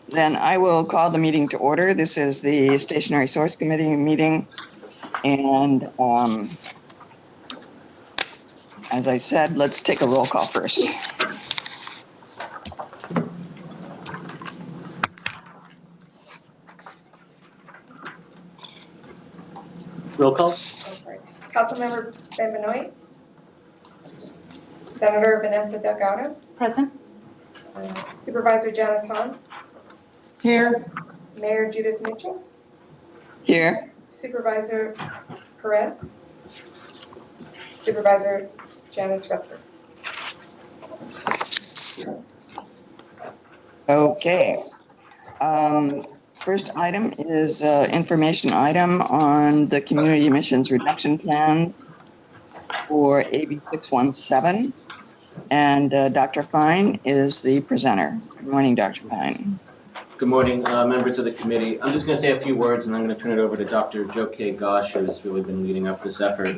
Then I will call the meeting to order. This is the Stationary Source Committee meeting. And as I said, let's take a roll call first. Roll call. Oh, sorry. Councilmember Ben Benoit. Senator Vanessa Delgado. Present. Supervisor Janice Hahn. Here. Mayor Judith Mitchell. Here. Supervisor Perez. Supervisor Janice Rutherford. Okay. First item is information item on the community emissions reduction plan for AB 617. And Dr. Fine is the presenter. Good morning, Dr. Fine. Good morning, members of the committee. I'm just going to say a few words, and I'm going to turn it over to Dr. Joe K. Gosh, who has really been leading up this effort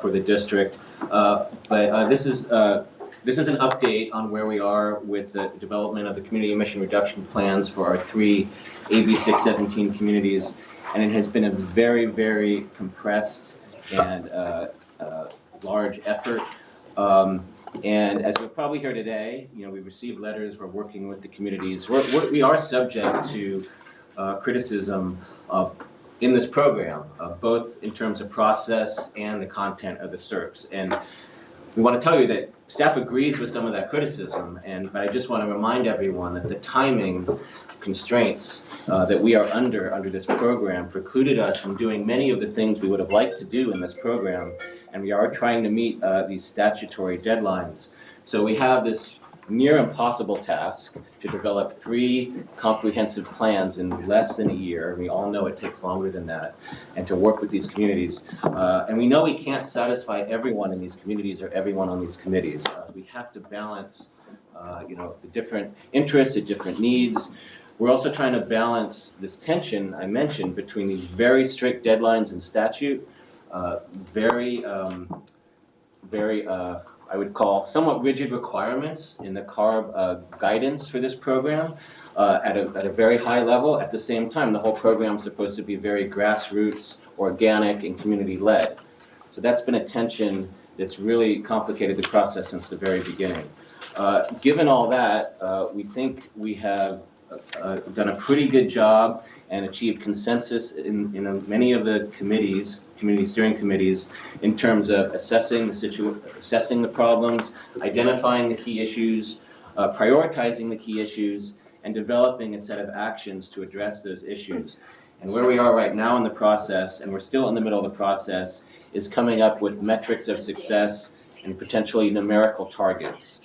for the district. But this is an update on where we are with the development of the community emission reduction plans for our 3 AB 617 communities, and it has been a very, very compressed and large effort. And as you'll probably hear today, we received letters, we're working with the communities. We are subject to criticism in this program, both in terms of process and the content of the SERPs. And we want to tell you that staff agrees with some of that criticism, but I just want to remind everyone that the timing constraints that we are under this program precluded us from doing many of the things we would have liked to do in this program, and we are trying to meet these statutory deadlines. So we have this near impossible task to develop 3 comprehensive plans in less than a year. We all know it takes longer than that, and to work with these communities. And we know we can't satisfy everyone in these communities or everyone on these committees. We have to balance the different interests, the different needs. We're also trying to balance this tension I mentioned between these very strict deadlines in statute, I would call somewhat rigid requirements in the CARB guidance for this program at a very high level. At the same time, the whole program is supposed to be very grassroots, organic, and community-led. So that's been a tension that's really complicated the process since the very beginning. Given all that, we think we have done a pretty good job and achieved consensus in many of the committees, community steering committees, in terms of assessing the problems, identifying the key issues, prioritizing the key issues, and developing a set of actions to address those issues. And where we are right now in the process, and we're still in the middle of the process, is coming up with metrics of success and potentially numerical targets.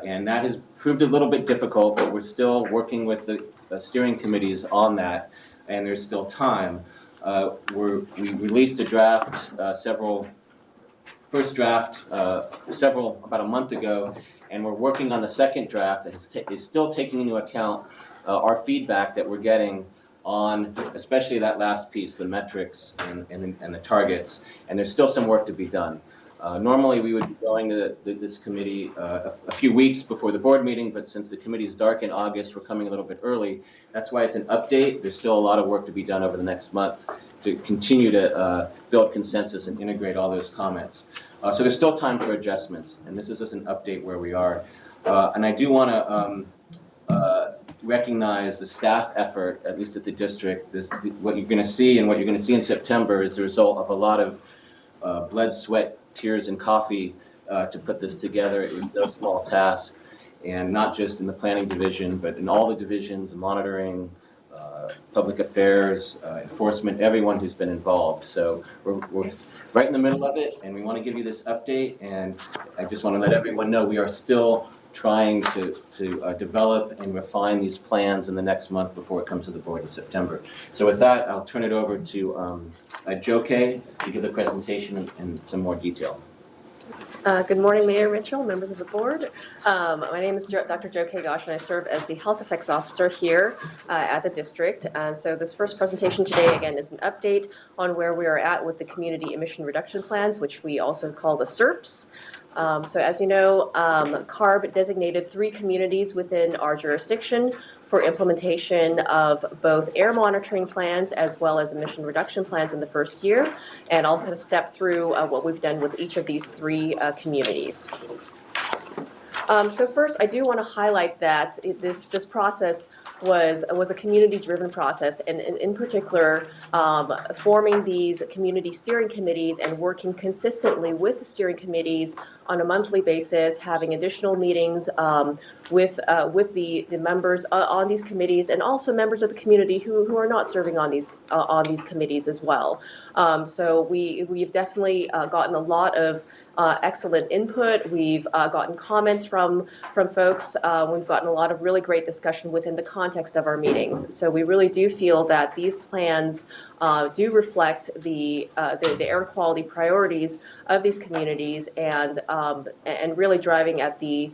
And that has proved a little bit difficult, but we're still working with the steering committees on that, and there's still time. We released a draft, first draft about a month ago, and we're working on the second draft that is still taking into account our feedback that we're getting on especially that last piece, the metrics and the targets, and there's still some work to be done. Normally we would be going to this committee a few weeks before the board meeting, but since the committee is dark in August, we're coming a little bit early. That's why it's an update. There's still a lot of work to be done over the next month to continue to build consensus and integrate all those comments. So there's still time for adjustments, and this is just an update where we are. And I do want to recognize the staff effort, at least at the district. What you're going to see and what you're going to see in September is the result of a lot of blood, sweat, tears, and coffee to put this together. It was no small task, and not just in the planning division, but in all the divisions, monitoring, public affairs, enforcement, everyone who's been involved. So we're right in the middle of it, and we want to give you this update, and I just want to let everyone know we are still trying to develop and refine these plans in the next month before it comes to the board in September. So with that, I'll turn it over to Joe K. to give the presentation in some more detail. Good morning, Mayor Mitchell, members of the board. My name is Dr. Joe K. Gosh, and I serve as the Health Effects Officer here at the district. So this first presentation today, again, is an update on where we are at with the community emission reduction plans, which we also call the SERPs. So as you know, CARB designated 3 communities within our jurisdiction for implementation of both air monitoring plans as well as emission reduction plans in the first year. And I'll kind of step through what we've done with each of these three communities. So first, I do want to highlight that this process was a community-driven process, and in particular, forming these community steering committees and working consistently with the steering committees on a monthly basis, having additional meetings with the members on these committees, and also members of the community who are not serving on these committees as well. So we've definitely gotten a lot of excellent input. We've gotten comments from folks. We've gotten a lot of really great discussion within the context of our meetings. So we really do feel that these plans do reflect the air quality priorities of these communities, and really driving at the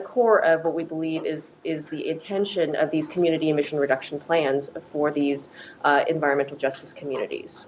core of what we believe is the intention of these community emission reduction plans for these environmental justice communities.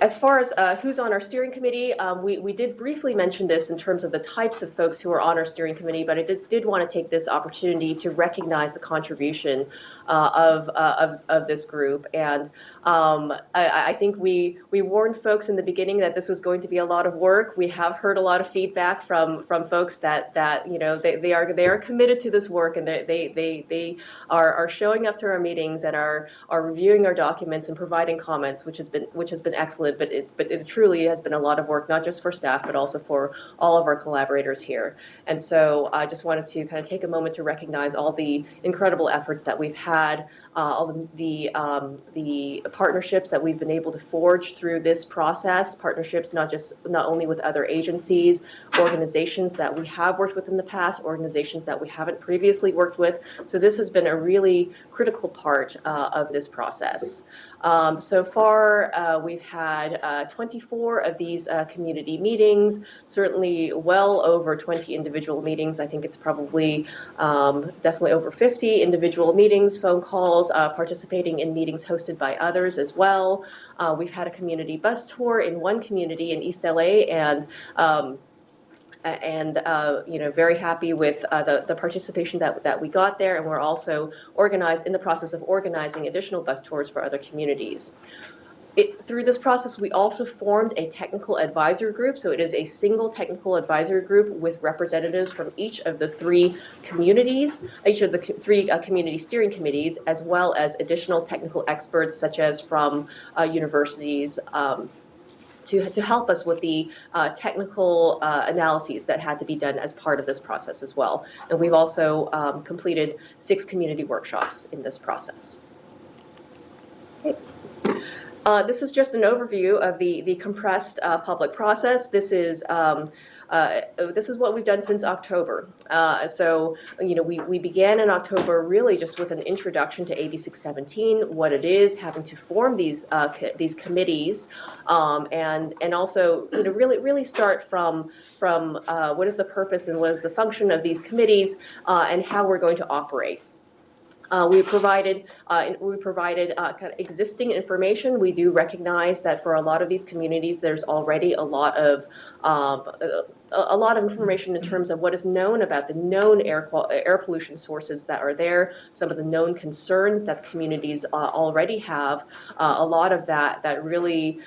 As far as who's on our steering committee, we did briefly mention this in terms of the types of folks who are on our steering committee, but I did want to take this opportunity to recognize the contribution of this group. And I think we warned folks in the beginning that this was going to be a lot of work. We have heard a lot of feedback from folks that they are committed to this work, and they are showing up to our meetings and are reviewing our documents and providing comments, which has been excellent. But it truly has been a lot of work, not just for staff, but also for all of our collaborators here. And so I just wanted to kind of take a moment to recognize all the incredible efforts that we've had, all the partnerships that we've been able to forge through this process, partnerships not only with other agencies, organizations that we have worked with in the past, organizations that we haven't previously worked with. So this has been a really critical part of this process. So far, we've had 24 of these community meetings, certainly well over 20 individual meetings. I think it's probably definitely over 50 individual meetings, phone calls, participating in meetings hosted by others as well. We've had a community bus tour in one community in East LA, and very happy with the participation that we got there, and we're also in the process of organizing additional bus tours for other communities. Through this process, we also formed a technical advisory group. So it is a single technical advisory group with representatives from each of the three communities, each of the three community steering committees, as well as additional technical experts such as from universities, to help us with the technical analyses that had to be done as part of this process as well. And we've also completed 6 community workshops in this process. Okay. This is just an overview of the compressed public process. This is what we've done since October. So we began in October really just with an introduction to AB 617, what it is, having to form these committees, and also really start from what is the purpose and what is the function of these committees, and how we're going to operate. We provided kind of existing information. We do recognize that for a lot of these communities, there's already a lot of information in terms of what is known about the known air pollution sources that are there, some of the known concerns that the communities already have. A lot of that really.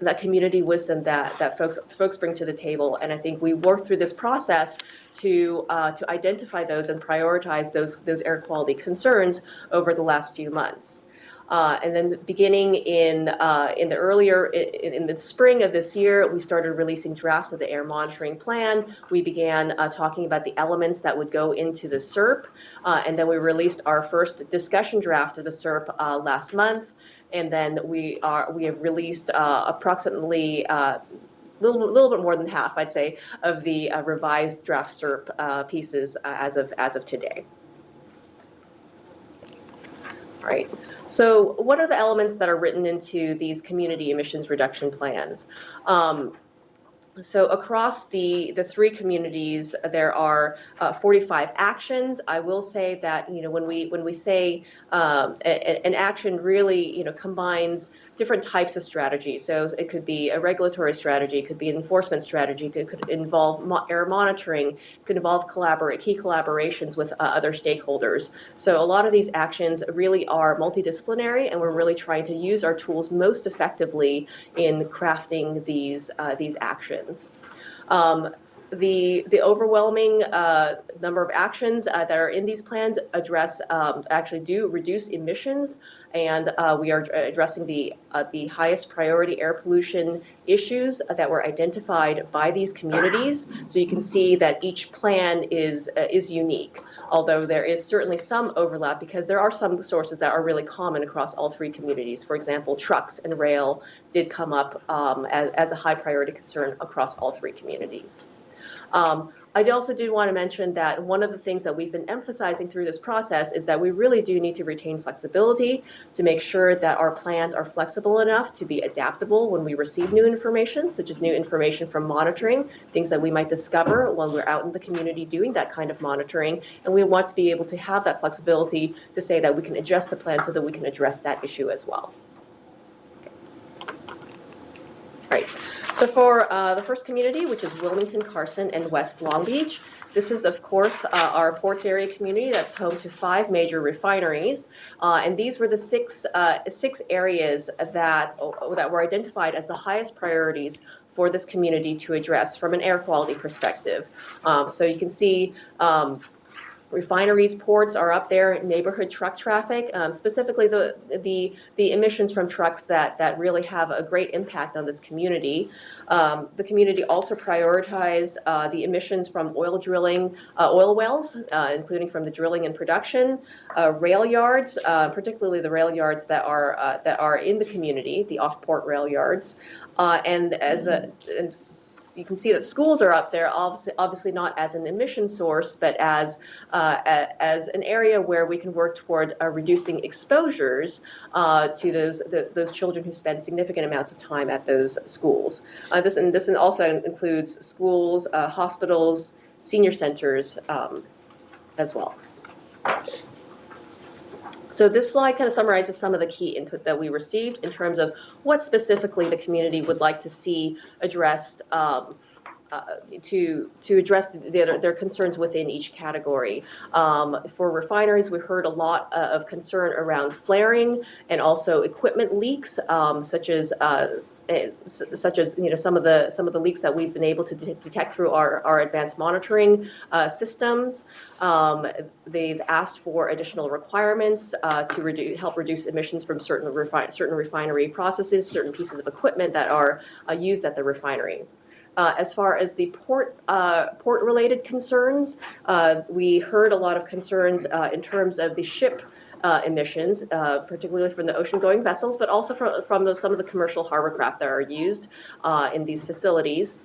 That community wisdom that folks bring to the table, and I think we worked through this process to identify those and prioritize those air quality concerns over the last few months. And then beginning in the spring of this year, we started releasing drafts of the air monitoring plan. We began talking about the elements that would go into the SERP, and then we released our first discussion draft of the SERP last month. And then we have released approximately little bit more than half, I'd say, of the revised draft SERP pieces as of today. All right. So what are the elements that are written into these community emissions reduction plans? So across the 3 communities, there are 45 actions. I will say that when we say an action really combines different types of strategies. So it could be a regulatory strategy, it could be an enforcement strategy, it could involve air monitoring, it could involve key collaborations with other stakeholders. So a lot of these actions really are multidisciplinary, and we're really trying to use our tools most effectively in crafting these actions. The overwhelming number of actions that are in these plans actually do reduce emissions, and we are addressing the highest priority air pollution issues that were identified by these communities. So you can see that each plan is unique, although there is certainly some overlap because there are some sources that are really common across all three communities. For example, trucks and rail did come up as a high priority concern across all three communities. I also do want to mention that one of the things that we've been emphasizing through this process is that we really do need to retain flexibility to make sure that our plans are flexible enough to be adaptable when we receive new information, such as new information from monitoring, things that we might discover when we're out in the community doing that kind of monitoring. And we want to be able to have that flexibility to say that we can adjust the plan so that we can address that issue as well. Right. So for the first community, which is Wilmington, Carson, and West Long Beach, this is, of course, our ports area community that's home to 5 major refineries. And these were the six areas that were identified as the highest priorities for this community to address from an air quality perspective. So you can see refineries, ports are up there, neighborhood truck traffic, specifically the emissions from trucks that really have a great impact on this community. The community also prioritized the emissions from oil drilling, oil wells, including from the drilling and production, rail yards, particularly the rail yards that are in the community, the off-port rail yards, and you can see that schools are up there, obviously not as an emission source, but as an area where we can work toward reducing exposures to those children who spend significant amounts of time at those schools. This also includes schools, hospitals, senior centers as well. So this slide kind of summarizes some of the key input that we received in terms of what specifically the community would like to see addressed to address their concerns within each category. For refineries, we heard a lot of concern around flaring and also equipment leaks, such as some of the leaks that we've been able to detect through our advanced monitoring systems. They've asked for additional requirements to help reduce emissions from certain refinery processes, certain pieces of equipment that are used at the refinery. As far as the port-related concerns, we heard a lot of concerns in terms of the ship emissions, particularly from the ocean-going vessels, but also from some of the commercial harbor craft that are used in these facilities.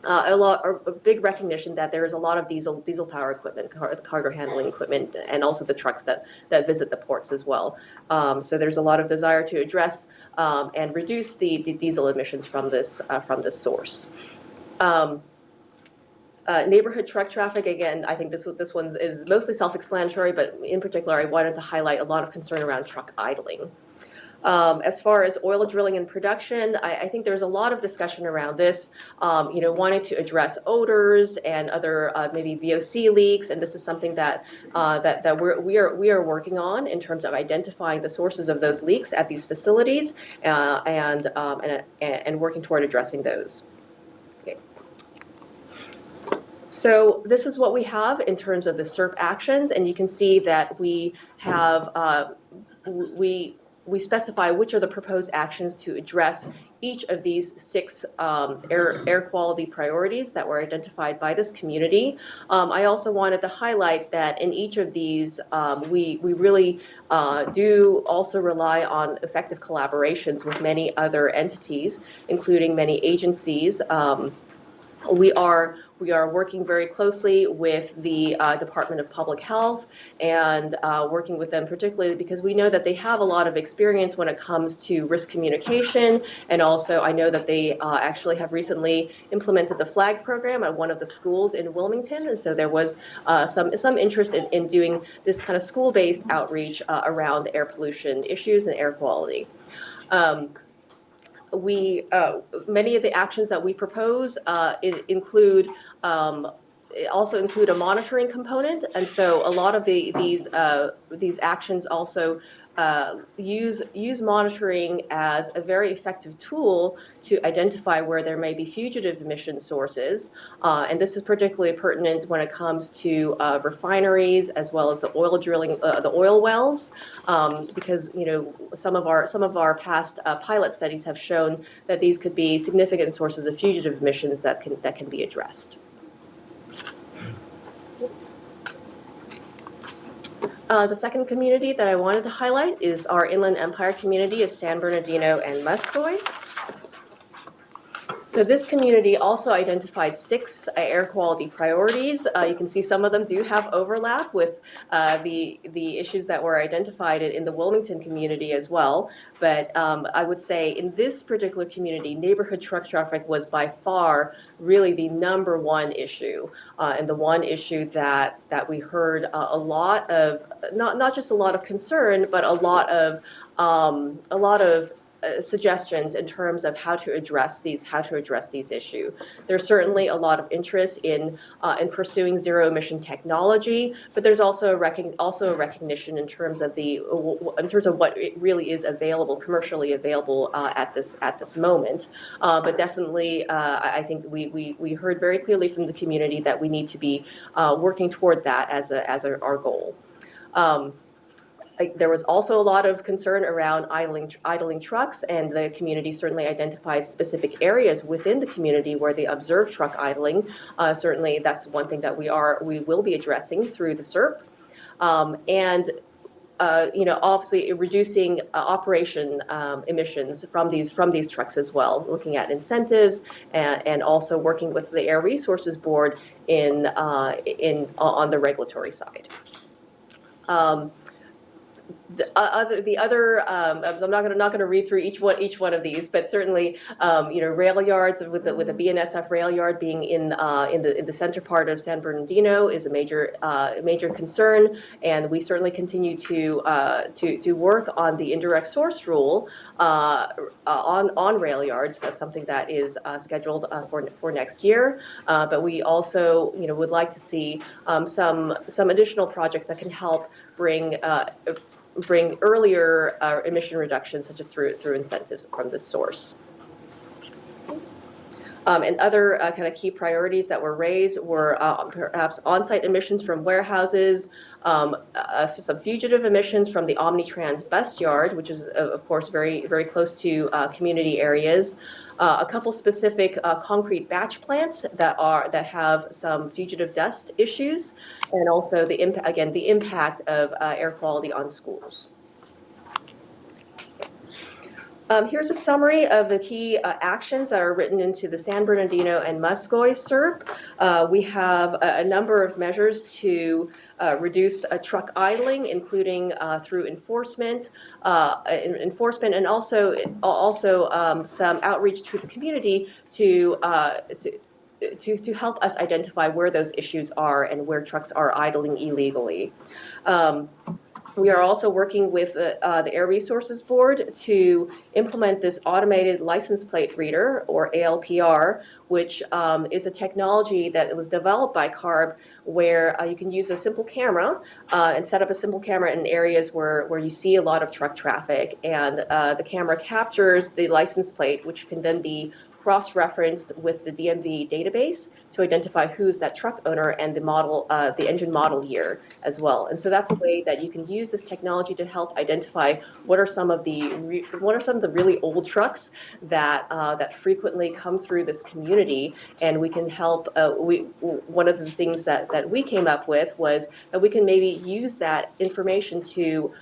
A big recognition that there is a lot of diesel power equipment, cargo handling equipment, and also the trucks that visit the ports as well. So there's a lot of desire to address and reduce the diesel emissions from this source. Neighborhood truck traffic, again, I think this one is mostly self-explanatory, but in particular, I wanted to highlight a lot of concern around truck idling. As far as oil drilling and production, I think there's a lot of discussion around this, wanting to address odors and other maybe VOC leaks, and this is something that we are working on in terms of identifying the sources of those leaks at these facilities and working toward addressing those. Okay. So this is what we have in terms of the SERP actions, and you can see that we have we specify which are the proposed actions to address each of these 6 air quality priorities that were identified by this community. I also wanted to highlight that in each of these, we really do also rely on effective collaborations with many other entities, including many agencies. We are working very closely with the Department of Public Health and working with them particularly because we know that they have a lot of experience when it comes to risk communication, and also I know that they actually have recently implemented the FLAG program at one of the schools in Wilmington, and so there was some interest in doing this kind of school-based outreach around air pollution issues and air quality. Many of the actions that we propose include also include a monitoring component, and so a lot of these actions also use monitoring as a very effective tool to identify where there may be fugitive emission sources, and this is particularly pertinent when it comes to refineries as well as the oil drilling, the oil wells, because some of our past pilot studies have shown that these could be significant sources of fugitive emissions that can be addressed. The second community that I wanted to highlight is our Inland Empire community of San Bernardino and Muscoy. So this community also identified 6 air quality priorities. You can see some of them do have overlap with the issues that were identified in the Wilmington community as well. But I would say in this particular community, neighborhood truck traffic was by far really the number 1 issue, and the one issue that we heard a lot of, not just a lot of concern, but a lot of suggestions in terms of how to address these issues. There's certainly a lot of interest in pursuing zero emission technology, but there's also a recognition in terms of what it really is available, commercially available at this moment. But definitely, I think we heard very clearly from the community that we need to be working toward that as our goal. There was also a lot of concern around idling trucks, and the community certainly identified specific areas within the community where they observe truck idling. Certainly, that's one thing that we will be addressing through the SERP, and obviously reducing operation emissions from these trucks as well. Looking at incentives and also working with the Air Resources Board on the regulatory side. I'm not going to read through each one of these, but certainly, rail yards with the BNSF rail yard being in the center part of San Bernardino is a major concern, and we certainly continue to work on the indirect source rule on rail yards. That's something that is scheduled for next year, but we also would like to see some additional projects that can help bring earlier emission reductions, such as through incentives from this source. And other kind of key priorities that were raised were perhaps on-site emissions from warehouses, some fugitive emissions from the Omnitrans bus yard, which is of course very, very close to community areas. A couple specific concrete batch plants that have some fugitive dust issues, and also the impact of air quality on schools. Here's a summary of the key actions that are written into the San Bernardino and Muscoy SERP. We have a number of measures to reduce truck idling, including through enforcement, and also some outreach to the community to help us identify where those issues are and where trucks are idling illegally. We are also working with the Air Resources Board to implement this automated license plate reader, or ALPR, which is a technology that was developed by CARB, where you can use a simple camera and set up a simple camera in areas where you see a lot of truck traffic, and the camera captures the license plate, which can then be cross-referenced with the DMV database to identify who's that truck owner and the model, the engine model year as well. And so that's a way that you can use this technology to help identify what are some of the really old trucks that frequently come through this community, and we can help. One of the things that we came up with was that we can maybe use that information to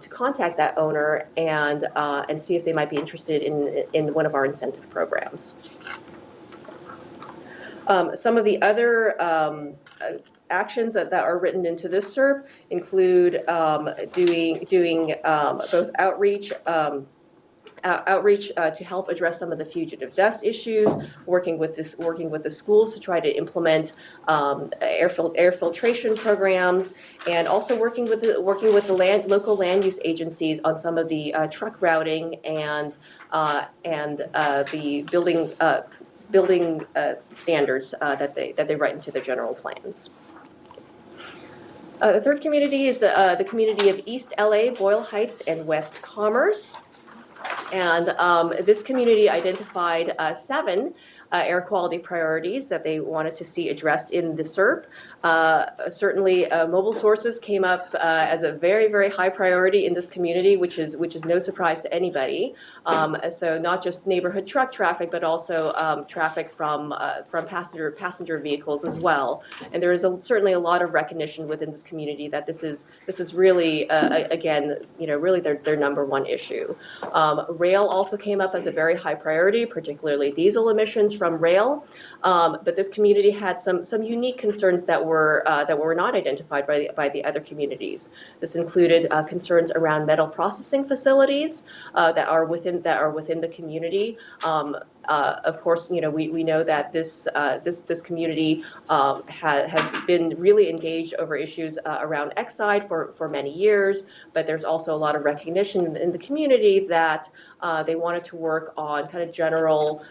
contact that owner and see if they might be interested in one of our incentive programs. Some of the other actions that are written into this SERP include doing both outreach outreach to help address some of the fugitive dust issues, working with the schools to try to implement air filtration programs, and also working with the local land use agencies on some of the truck routing and the building standards that they write into their general plans. The third community is the community of East LA, Boyle Heights, and West Commerce. And this community identified 7 air quality priorities that they wanted to see addressed in the SERP. Certainly, mobile sources came up as a very, very high priority in this community, which is no surprise to anybody. So not just neighborhood truck traffic, but also traffic from passenger vehicles as well. And there is certainly a lot of recognition within this community that this is really again, really their number one issue. Rail also came up as a very high priority, particularly diesel emissions from rail. But this community had some unique concerns that were not identified by the other communities. This included concerns around metal processing facilities that are within the community. Of course, we know that this community has been really engaged over issues around Exide for many years, but there's also a lot of recognition in the community that they wanted to work on kind of general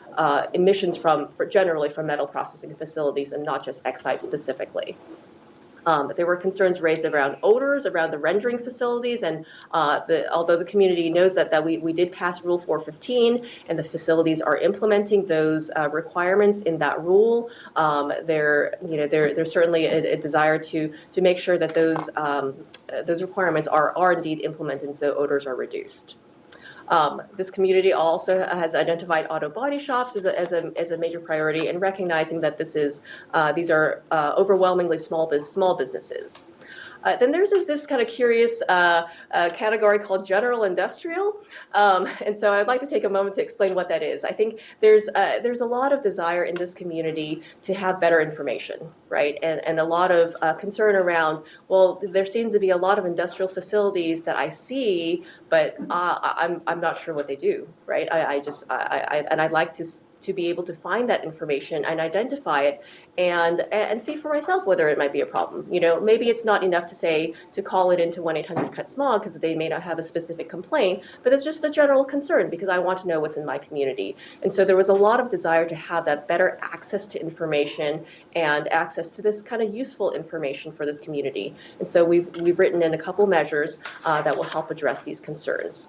emissions generally from metal processing facilities and not just Exide specifically. There were concerns raised around odors, around the rendering facilities, and although the community knows that we did pass Rule 415 and the facilities are implementing those requirements in that rule, there's certainly a desire to make sure that those requirements are indeed implemented, so odors are reduced. This community also has identified auto body shops as a major priority, and recognizing that these are overwhelmingly small businesses. Then there's this kind of curious category called general industrial, and so I'd like to take a moment to explain what that is. I think there's a lot of desire in this community to have better information, right? And a lot of concern around, well, there seem to be a lot of industrial facilities that I see, but I'm not sure what they do, right? And I'd like to be able to find that information and identify it and see for myself whether it might be a problem. Maybe it's not enough to call it into 1-800-CUT-SMOG because they may not have a specific complaint, but it's just a general concern because I want to know what's in my community. And so there was a lot of desire to have that better access to information and access to this kind of useful information for this community. And so we've written in a couple measures that will help address these concerns.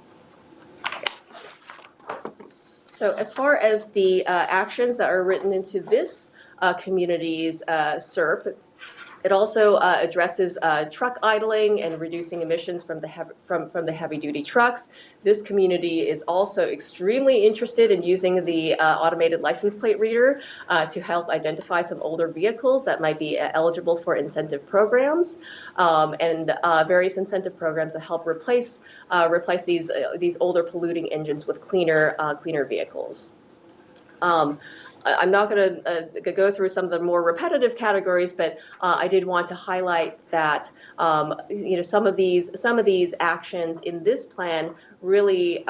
So as far as the actions that are written into this community's SERP, it also addresses truck idling and reducing emissions from the heavy-duty trucks. This community is also extremely interested in using the automated license plate reader to help identify some older vehicles that might be eligible for incentive programs, and various incentive programs that help replace these older polluting engines with cleaner vehicles. I'm not going to go through some of the more repetitive categories, but I did want to highlight that some of these actions in this plan really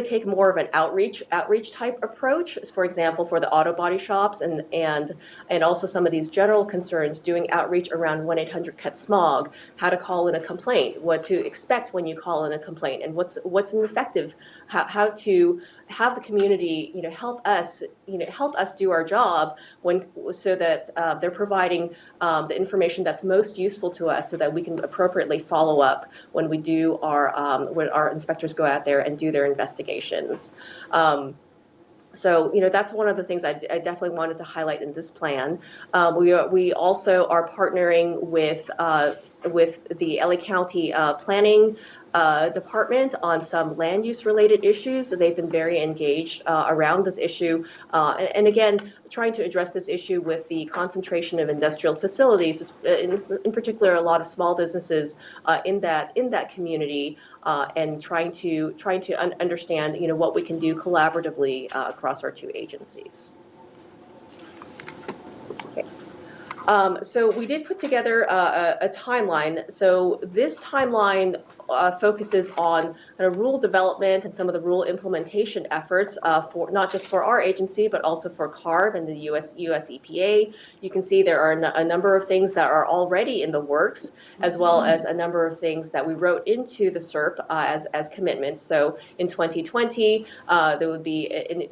take more of an outreach type approach. For example, for the auto body shops and also some of these general concerns, doing outreach around 1-800-CUT-SMOG, how to call in a complaint, what to expect when you call in a complaint, and what's an effective, how to have the community help us do our job so that they're providing the information that's most useful to us so that we can appropriately follow up when our inspectors go out there and do their investigations. So that's one of the things I definitely wanted to highlight in this plan. We also are partnering with the LA County Planning Department on some land use related issues. They've been very engaged around this issue, and again, trying to address this issue with the concentration of industrial facilities, in particular a lot of small businesses in that community, and trying to understand what we can do collaboratively across our two agencies. Okay. So we did put together a timeline. So this timeline focuses on rural development and some of the rural implementation efforts for not just for our agency, but also for CARB and the US EPA. You can see there are a number of things that are already in the works, as well as a number of things that we wrote into the SERP as commitments. So in 2020,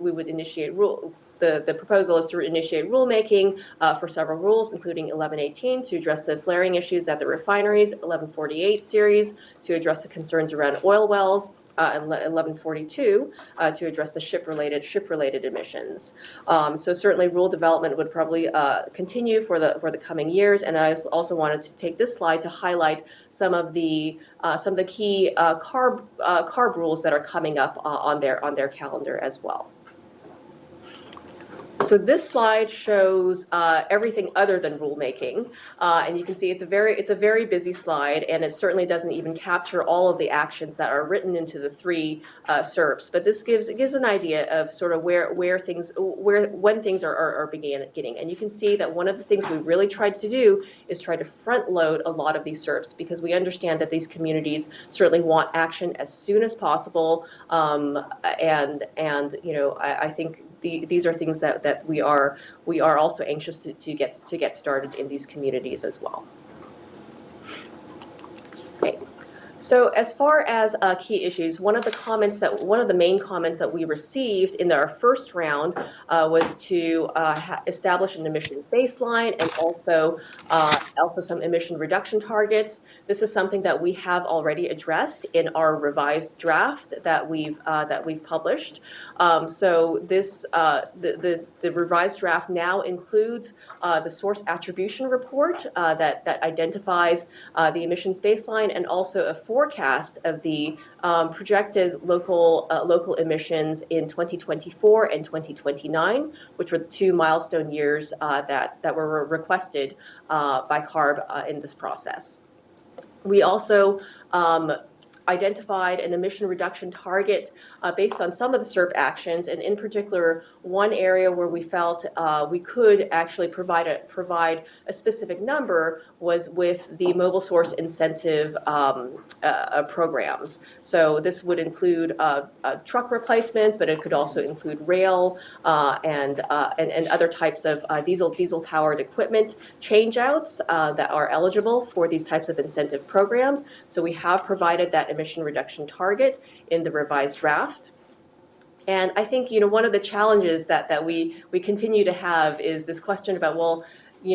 we would initiate rule. The proposal is to initiate rulemaking for several rules, including 1118 to address the flaring issues at the refineries, 1148 series to address the concerns around oil wells, and 1142 to address the ship-related emissions. So certainly, rural development would probably continue for the coming years. And I also wanted to take this slide to highlight some of the key CARB rules that are coming up on their calendar as well. So this slide shows everything other than rulemaking, and you can see it's a very busy slide, and it certainly doesn't even capture all of the actions that are written into the three SERPs. But this gives an idea of sort of when things are beginning, and you can see that one of the things we really tried to do is try to front load a lot of these SERPs because we understand that these communities certainly want action as soon as possible, and I think. These are things that we are also anxious to get started in these communities as well. Okay. So as far as key issues, one of the main comments that we received in our first round was to establish an emission baseline and also some emission reduction targets. This is something that we have already addressed in our revised draft that we've published. So this the revised draft now includes the source attribution report that identifies the emissions baseline and also a forecast of the projected local emissions in 2024 and 2029, which were the two milestone years that were requested by CARB in this process. We also identified an emission reduction target based on some of the SERP actions, and in particular, one area where we felt we could actually provide a specific number was with the mobile source incentive programs. So this would include truck replacements, but it could also include rail and other types of diesel powered equipment changeouts that are eligible for these types of incentive programs. So we have provided that emission reduction target in the revised draft. And I think, one of the challenges that we continue to have is this question about, well, we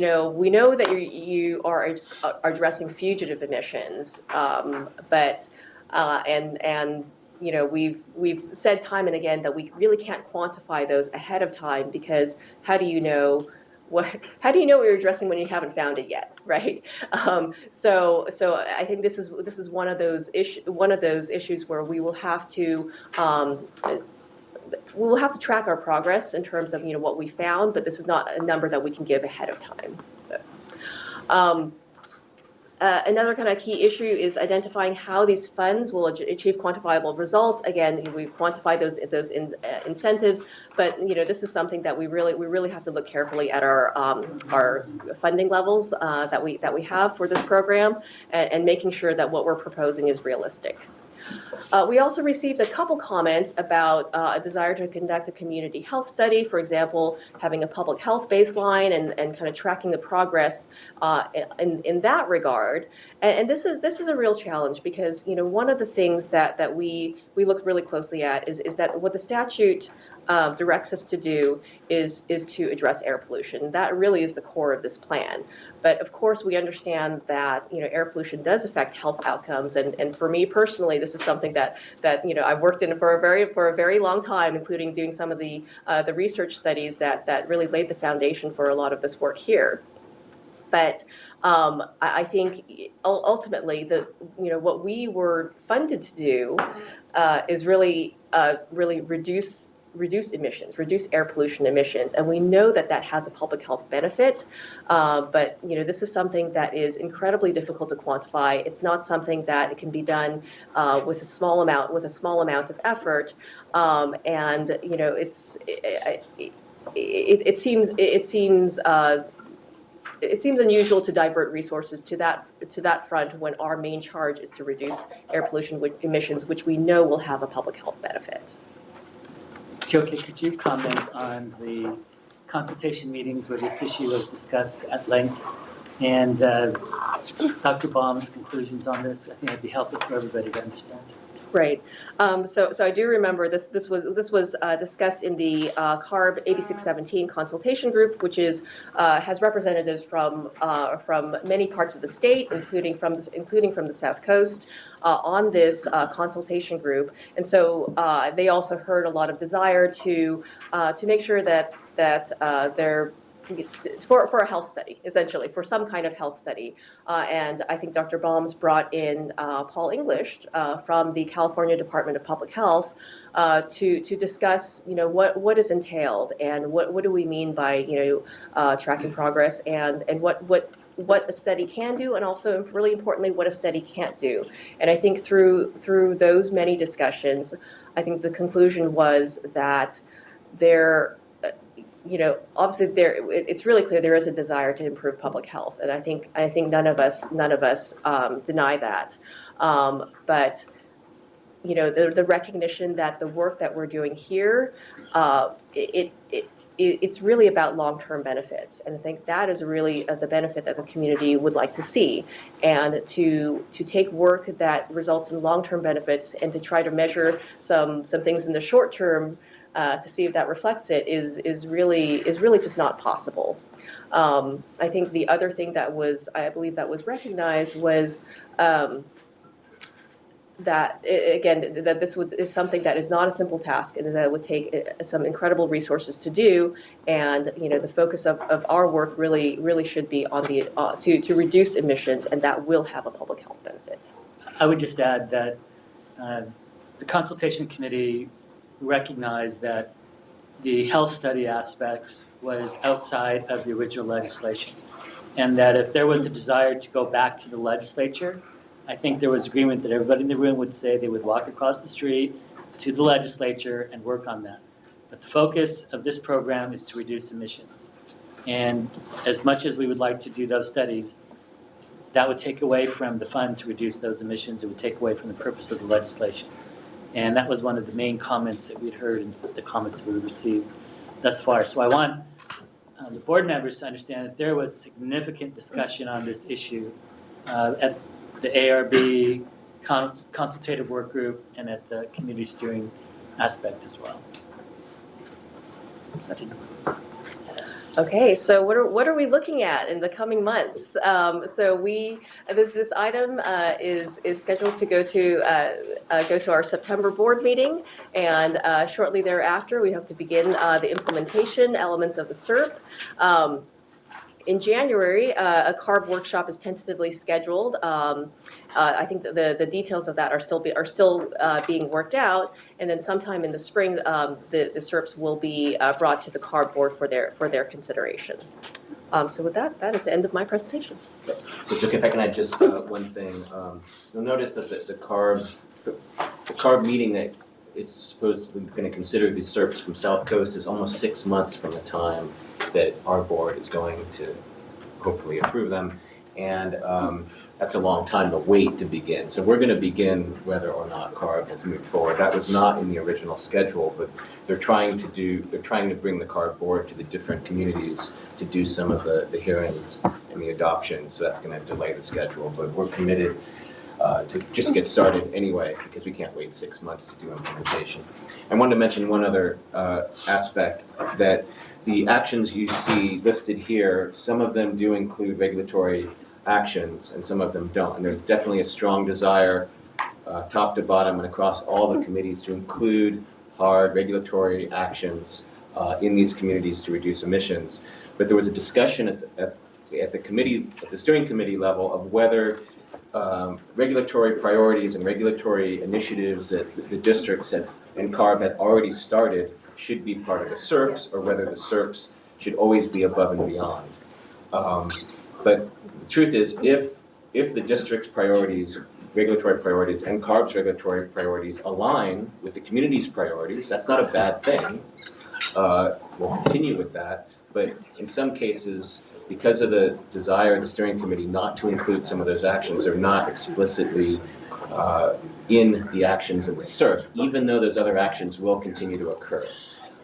know that you are addressing fugitive emissions, but we've said time and again that we really can't quantify those ahead of time because how do you know what you're addressing when you haven't found it yet, right? So I think this is one of those issues where we will have to track our progress in terms of what we found, but this is not a number that we can give ahead of time. So, another kind of key issue is identifying how these funds will achieve quantifiable results. Again, we quantify those incentives, but this is something that we really have to look carefully at our funding levels that we have for this program, and making sure that what we're proposing is realistic. We also received a couple comments about a desire to conduct a community health study, for example, having a public health baseline and kind of tracking the progress in that regard. And this is a real challenge because one of the things that we look really closely at is that what the statute directs us to do is to address air pollution. That really is the core of this plan. But of course, we understand that air pollution does affect health outcomes, and for me personally, this is something that I've worked in for a very long time, including doing some of the research studies that really laid the foundation for a lot of this work here. But I think ultimately what we were funded to do is really reduce emissions, reduce air pollution emissions. And we know that has a public health benefit, but this is something that is incredibly difficult to quantify. It's not something that can be done with a small amount of effort, and it seems it seems unusual to divert resources to that front when our main charge is to reduce air pollution emissions, which we know will have a public health benefit. Joki, could you comment on the consultation meetings where this issue was discussed at length and Dr. Baum's conclusions on this? I think it'd be helpful for everybody to understand. Right. So I do remember this was discussed in the CARB AB 617 consultation group, which has representatives from many parts of the state, including from the South Coast, on this consultation group. And so they also heard a lot of desire to make sure that they're for a health study, essentially, for some kind of health study. And I think Dr. Baum's brought in Paul English from the California Department of Public Health to discuss, what is entailed and what do we mean by, tracking progress and what a study can do, and also, really importantly, what a study can't do. And I think through those many discussions, I think the conclusion was that obviously it's really clear there is a desire to improve public health, and I think none of us deny that. But the recognition that the work that we're doing here, it's really about long-term benefits, and I think that is really the benefit that the community would like to see, and to take work that results in long-term benefits and to try to measure some things in the short term. To see if that reflects it is really just not possible. I think the other thing I believe that was recognized was that this is something that is not a simple task, and that it would take some incredible resources to do. And the focus of our work really should be on to reduce emissions, and that will have a public health benefit. I would just add that the consultation committee recognized that the health study aspects was outside of the original legislation, and that if there was a desire to go back to the legislature, I think there was agreement that everybody in the room would say they would walk across the street to the legislature and work on that. But the focus of this program is to reduce emissions. And as much as we would like to do those studies, that would take away from the fund to reduce those emissions. It would take away from the purpose of the legislation. And that was one of the main comments that we'd heard and the comments that we received thus far. So I want the board members to understand that there was significant discussion on this issue at the ARB consultative work group and at the community steering aspect as well. Okay, so what are we looking at in the coming months? So this item is scheduled to go to our September board meeting, and shortly thereafter we have to begin the implementation elements of the SERP. In January, a CARB workshop is tentatively scheduled. I think the details of that are still being worked out, and then sometime in the spring, the SERPs will be brought to the CARB board for their consideration. So with that is the end of my presentation. So if I can add just one thing, you'll notice that the CARB meeting that is supposed to be going to consider these SERPs from South Coast is almost 6 months from the time that our board is going to hopefully approve them. And that's a long time to wait to begin. So we're going to begin whether or not CARB has moved forward. That was not in the original schedule, but they're trying to bring the CARB board to the different communities to do some of the hearings and the adoption. So that's going to delay the schedule, but we're committed to just get started anyway, because we can't wait 6 months to do implementation. I wanted to mention one other aspect, that the actions you see listed here, some of them do include regulatory actions and some of them don't. And there's definitely a strong desire, top to bottom and across all the committees, to include hard regulatory actions in these communities to reduce emissions. But there was a discussion at the steering committee level of whether regulatory priorities and regulatory initiatives that the districts and CARB had already started should be part of the SERPs, or whether the SERPs should always be above and beyond. But the truth is, if the district's priorities, regulatory priorities, and CARB's regulatory priorities align with the community's priorities, that's not a bad thing. We'll continue with that. But in some cases, because of the desire of the steering committee not to include some of those actions, they're not explicitly in the actions of the SERP, even though those other actions will continue to occur.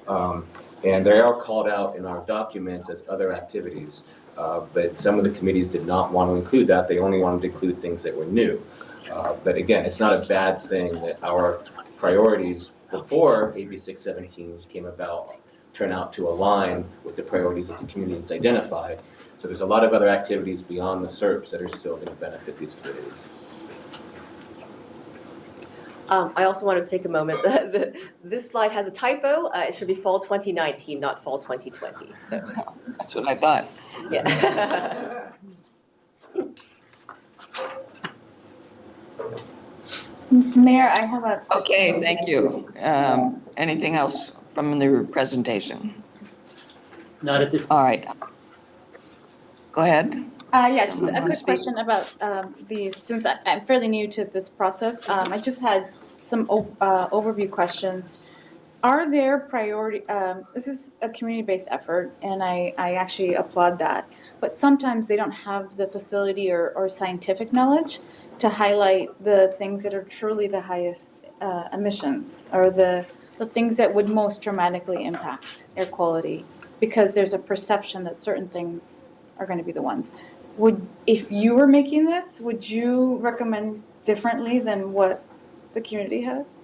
And they are called out in our documents as other activities. But some of the committees did not want to include that. They only wanted to include things that were new. But again, it's not a bad thing that our priorities before AB 617 came about turn out to align with the priorities that the community has identified. So there's a lot of other activities beyond the SERPs that are still going to benefit these communities. I also want to take a moment. This slide has a typo. It should be fall 2019, not fall 2020. So That's what I thought. yeah. Mayor, I have a question. Okay, thank you. Anything else from the presentation? Not at this All right. Go ahead. Yeah, just Someone a wanna quick speak? question about these, since I'm fairly new to this process. I just had some overview questions. Are there priority, this is a community-based effort, and I actually applaud that, but sometimes they don't have the facility or scientific knowledge to highlight the things that are truly the highest emissions, or the things that would most dramatically impact air quality, because there's a perception that certain things are going to be the ones. If you were making this, would you recommend differently than what the community has?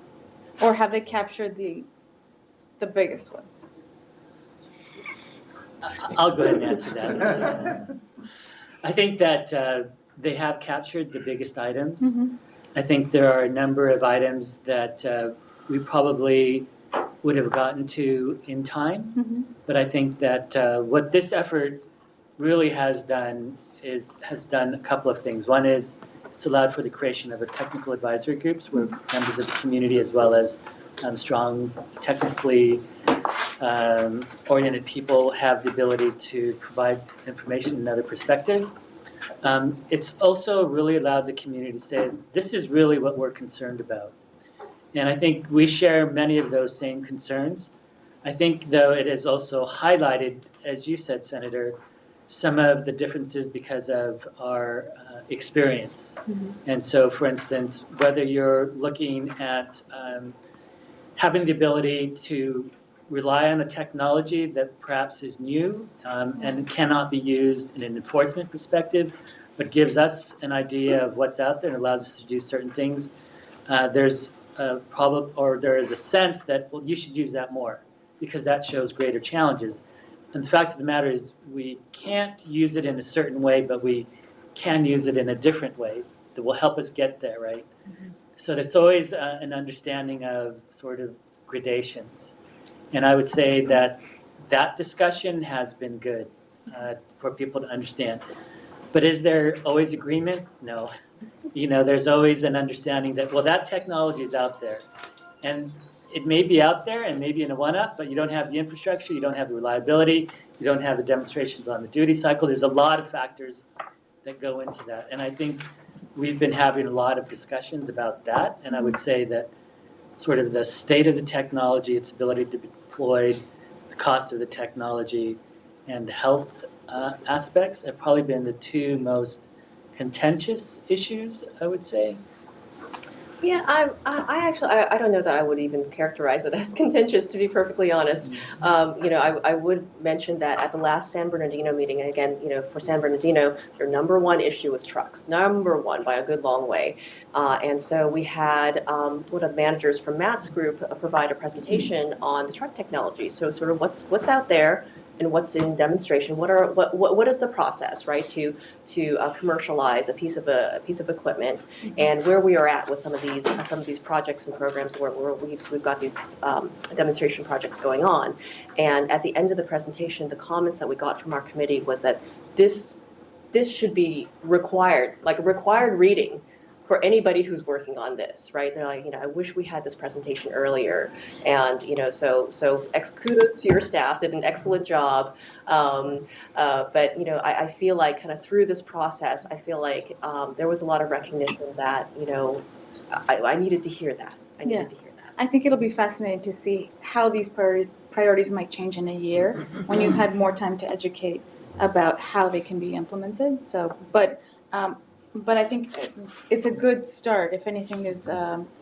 Or have they captured the biggest ones? I'll go ahead and answer that. I think that they have captured the biggest items. Mm-hmm. I think there are a number of items that we probably would have gotten to in time. Mm-hmm. But I think that what this effort really has done has done a couple of things. One is it's allowed for the creation of a technical advisory groups where members of the community as well as strong, technically oriented people have the ability to provide information and another perspective. It's also really allowed the community to say, this is really what we're concerned about. And I think we share many of those same concerns. I think, though, it has also highlighted, as you said, Senator, some of the differences because of our experience. Mm-hmm. And so, for instance, whether you're looking at having the ability to rely on a technology that perhaps is new and cannot be used in an enforcement perspective, but gives us an idea of what's out there and allows us to do certain things, there's a problem, or there is a sense that, well, you should use that more because that shows greater challenges. And the fact of the matter is we can't use it in a certain way, but we can use it in a different way that will help us get there, right? Mm-hmm. So there's always an understanding of sort of gradations. And I would say that that discussion has been good for people to understand. But is there always agreement? No. You know, there's always an understanding that, well, that technology is out there. And it may be out there and maybe in a one-up, but you don't have the infrastructure, you don't have the reliability, you don't have the demonstrations on the duty cycle. There's a lot of factors that go into that. And I think we've been having a lot of discussions about that. And I would say that sort of the state of the technology, its ability to be deployed, the cost of the technology, and the health aspects have probably been the two most contentious issues, I would say. Yeah, I actually don't know that I would even characterize it as contentious, to be perfectly honest. You know, I would mention that at the last San Bernardino meeting, and again, you know, for San Bernardino, their number one issue was trucks, number one by a good long way. And so we had one of the managers from Matt's group provide a presentation on the truck technology. So sort of what's out there and what's in demonstration. What is the process, right, to commercialize a piece of equipment, and where we are at with some of these projects and programs where we've got these demonstration projects going on. And at the end of the presentation, the comments that we got from our committee was that this should be required reading for anybody who's working on this, right? They're like, you know, I wish we had this presentation earlier. And, you know, so kudos to your staff, did an excellent job. But, you know, I feel like kind of through this process, I feel like there was a lot of recognition that, you know, I needed to hear that. I needed to hear that. I think it'll be fascinating to see how these priorities might change in a year when you had more time to educate about how they can be implemented. So, but I think it's a good start. If anything, is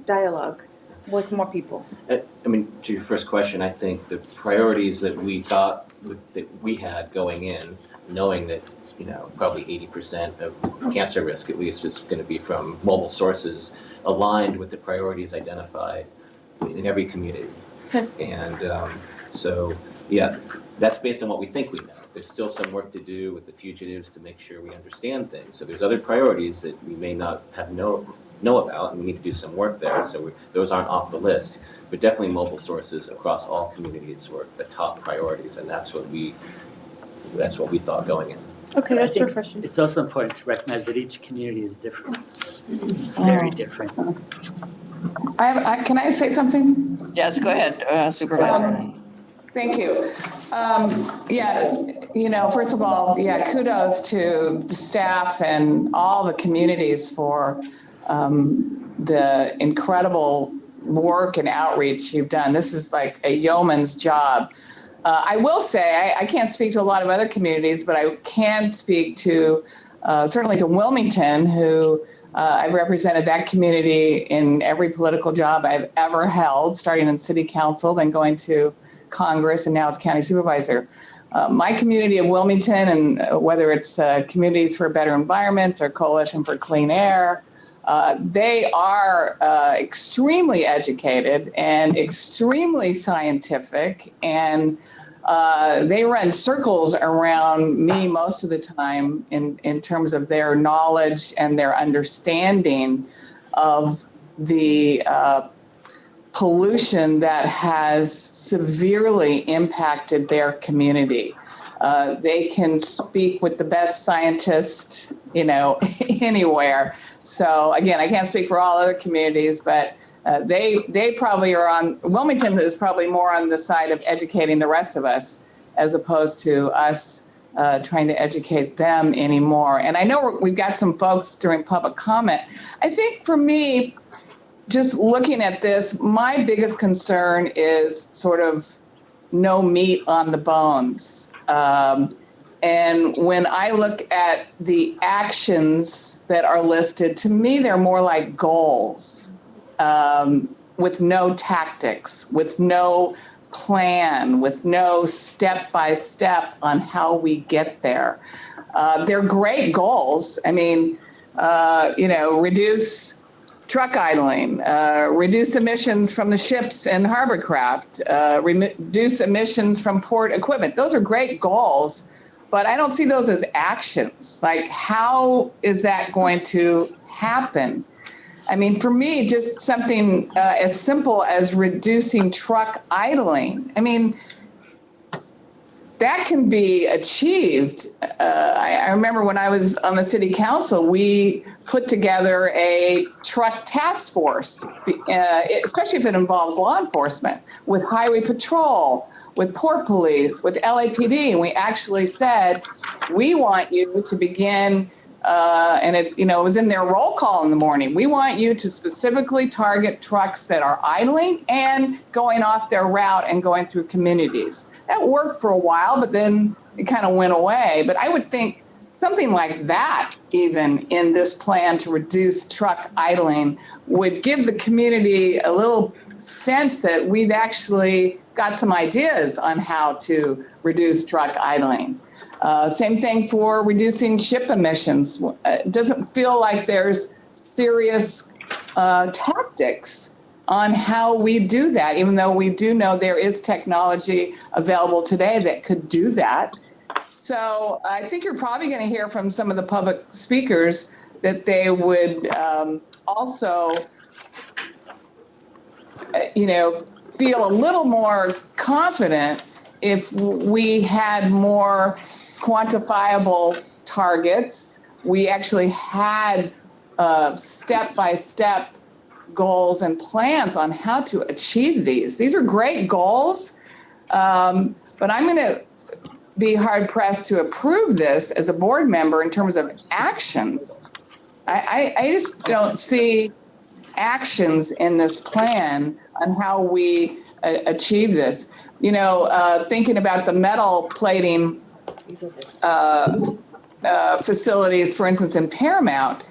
dialogue with more people. I mean, to your first question, I think the priorities that we thought that we had going in, knowing that, probably 80% of cancer risk at least is going to be from mobile sources, aligned with the priorities identified in every community. Okay. And so, yeah, that's based on what we think we know. There's still some work to do with the fugitives to make sure we understand things. So there's other priorities that we may not have know about, and we need to do some work there. So those aren't off the list, but definitely mobile sources across all communities were the top priorities, and that's what we thought going in. Okay, I that's think refreshing. It's also important to recognize that each community is different, very different. Can I say something? Yes, go ahead, Supervisor. Thank you. First of all, kudos to the staff and all the communities for the incredible work and outreach you've done. This is like a yeoman's job. I will say, I can't speak to a lot of other communities, but I can speak to, certainly to Wilmington, who I've represented that community in every political job I've ever held, starting in city council, then going to Congress, and now as county supervisor. My community of Wilmington, and whether it's Communities for a Better Environment or Coalition for Clean Air, they are extremely educated and extremely scientific, and they run circles around me most of the time in terms of their knowledge and their understanding of the pollution that has severely impacted their community. They can speak with the best scientists, anywhere. So again, I can't speak for all other communities, but they probably are on, Wilmington is probably more on the side of educating the rest of us, as opposed to us trying to educate them anymore. And I know we've got some folks during public comment. I think for me, just looking at this, my biggest concern is sort of no meat on the bones. And when I look at the actions that are listed, to me, they're more like goals, with no tactics, with no plan, with no step-by-step on how we get there. They're great goals. I mean, reduce truck idling, reduce emissions from the ships and hovercraft, reduce emissions from port equipment. Those are great goals, but I don't see those as actions. Like, how is that going to happen? I mean, for me, just something as simple as reducing truck idling. I mean, that can be achieved. I remember when I was on the city council, we put together a truck task force, especially if it involves law enforcement, with highway patrol, with port police, with LAPD. And we actually said, we want you to begin, and it was in their roll call in the morning. We want you to specifically target trucks that are idling and going off their route and going through communities. That worked for a while, but then it kind of went away. But I would think something like that, even in this plan to reduce truck idling, would give the community a little sense that we've actually got some ideas on how to reduce truck idling. Same thing for reducing ship emissions. It doesn't feel like there's serious tactics on how we do that, even though we do know there is technology available today that could do that. So I think you're probably going to hear from some of the public speakers that they would also, feel a little more confident if we had more quantifiable targets. We actually had step-by-step goals and plans on how to achieve these. These are great goals, but I'm going to be hard-pressed to approve this as a board member in terms of actions. I just don't see actions in this plan on how we achieve this. thinking about the metal plating facilities, for instance, in Paramount,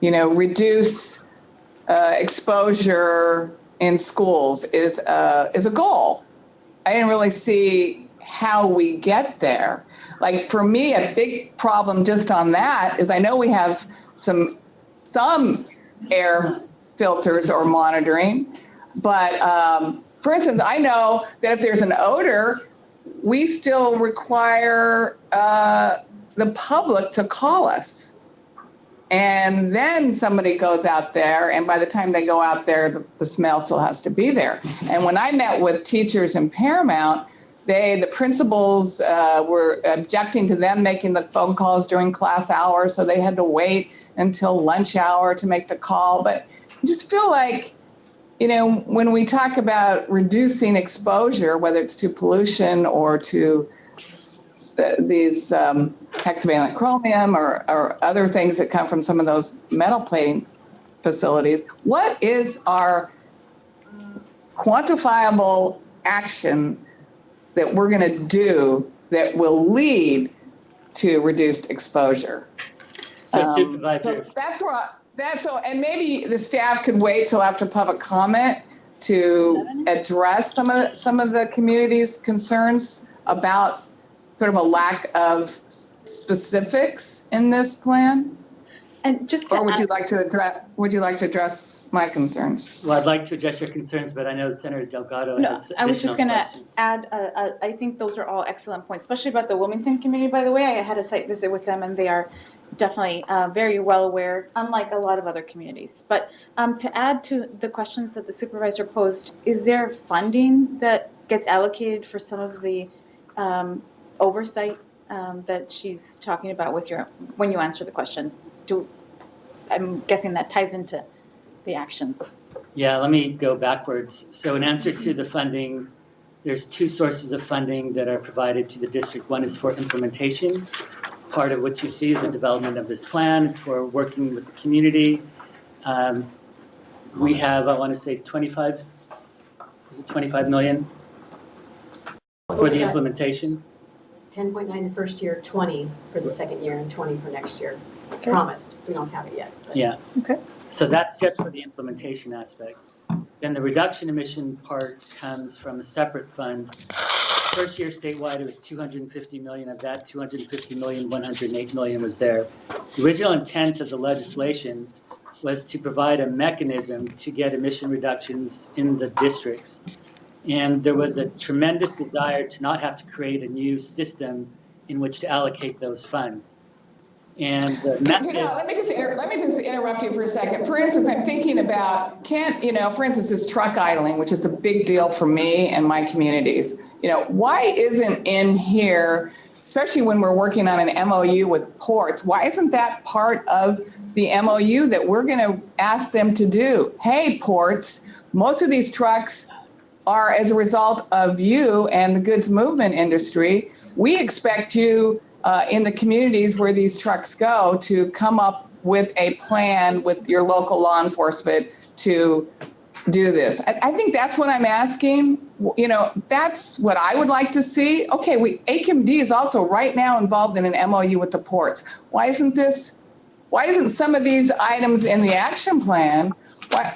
reduce exposure in schools is a goal. I didn't really see how we get there. Like for me, a big problem just on that is I know we have some air filters or monitoring, but for instance, I know that if there's an odor, we still require the public to call us. And then somebody goes out there, and by the time they go out there, the smell still has to be there. And when I met with teachers in Paramount, the principals were objecting to them making the phone calls during class hours, so they had to wait until lunch hour to make the call. But I just feel like, when we talk about reducing exposure, whether it's to pollution or to these hexavalent chromium or other things that come from some of those metal plating facilities, what is our quantifiable action that we're going to do that will lead to reduced exposure? So Supervisor. So and maybe the staff could wait till after public comment to address some of the community's concerns about sort of a lack of specifics in this plan? And just or would you like to address my concerns? Well, I'd like to address your concerns, but I know Senator Delgado has I was just going to questions. add, I think those are all excellent points, especially about the Wilmington community, by the way. I had a site visit with them, and they are definitely very well aware, unlike a lot of other communities. But to add to the questions that the supervisor posed, is there funding that gets allocated for some of the oversight that she's talking about when you answer the question? I'm guessing that ties into the actions. Yeah, let me go backwards. So in answer to the funding, there's two sources of funding that are provided to the district. One is for implementation. Part of what you see is the development of this plan. It's for working with the community. We have, I want to say 25 million for the implementation. 10.9 the first year, 20 for the second year, and 20 for next year. Okay. Promised. We don't have it yet. But. Yeah. Okay. So that's just for the implementation aspect. Then the reduction emission part comes from a separate fund. First year statewide, it was 250 million. Of that 250 million, 108 million was there. The original intent of the legislation was to provide a mechanism to get emission reductions in the districts. And there was a tremendous desire to not have to create a new system in which to allocate those funds. And the method. Let me just interrupt you for a second. For instance, I'm thinking about, for instance, this truck idling, which is a big deal for me and my communities. Why isn't in here, especially when we're working on an MOU with ports, why isn't that part of the MOU that we're going to ask them to do? Hey, ports, most of these trucks are as a result of you and the goods movement industry. We expect you in the communities where these trucks go to come up with a plan with your local law enforcement to do this. I think that's what I'm asking. That's what I would like to see. Okay, AQMD is also right now involved in an MOU with the ports. Why isn't some of these items in the action plan?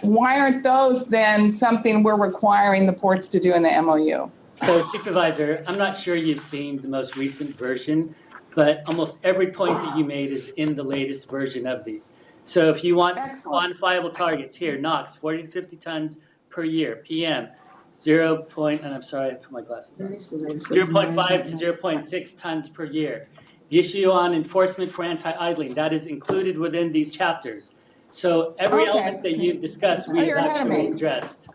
Why aren't those then something we're requiring the ports to do in the MOU? So Supervisor, I'm not sure you've seen the most recent version, but almost every point that you made is in the latest version of these. So if you want quantifiable targets, here, NOx, 40 to 50 tons per year, PM, and I'm sorry, I put my glasses on, 0.5 to 0.6 tons per year. The issue on enforcement for anti-idling, that is included within these chapters. So every element that you've discussed, we have actually addressed.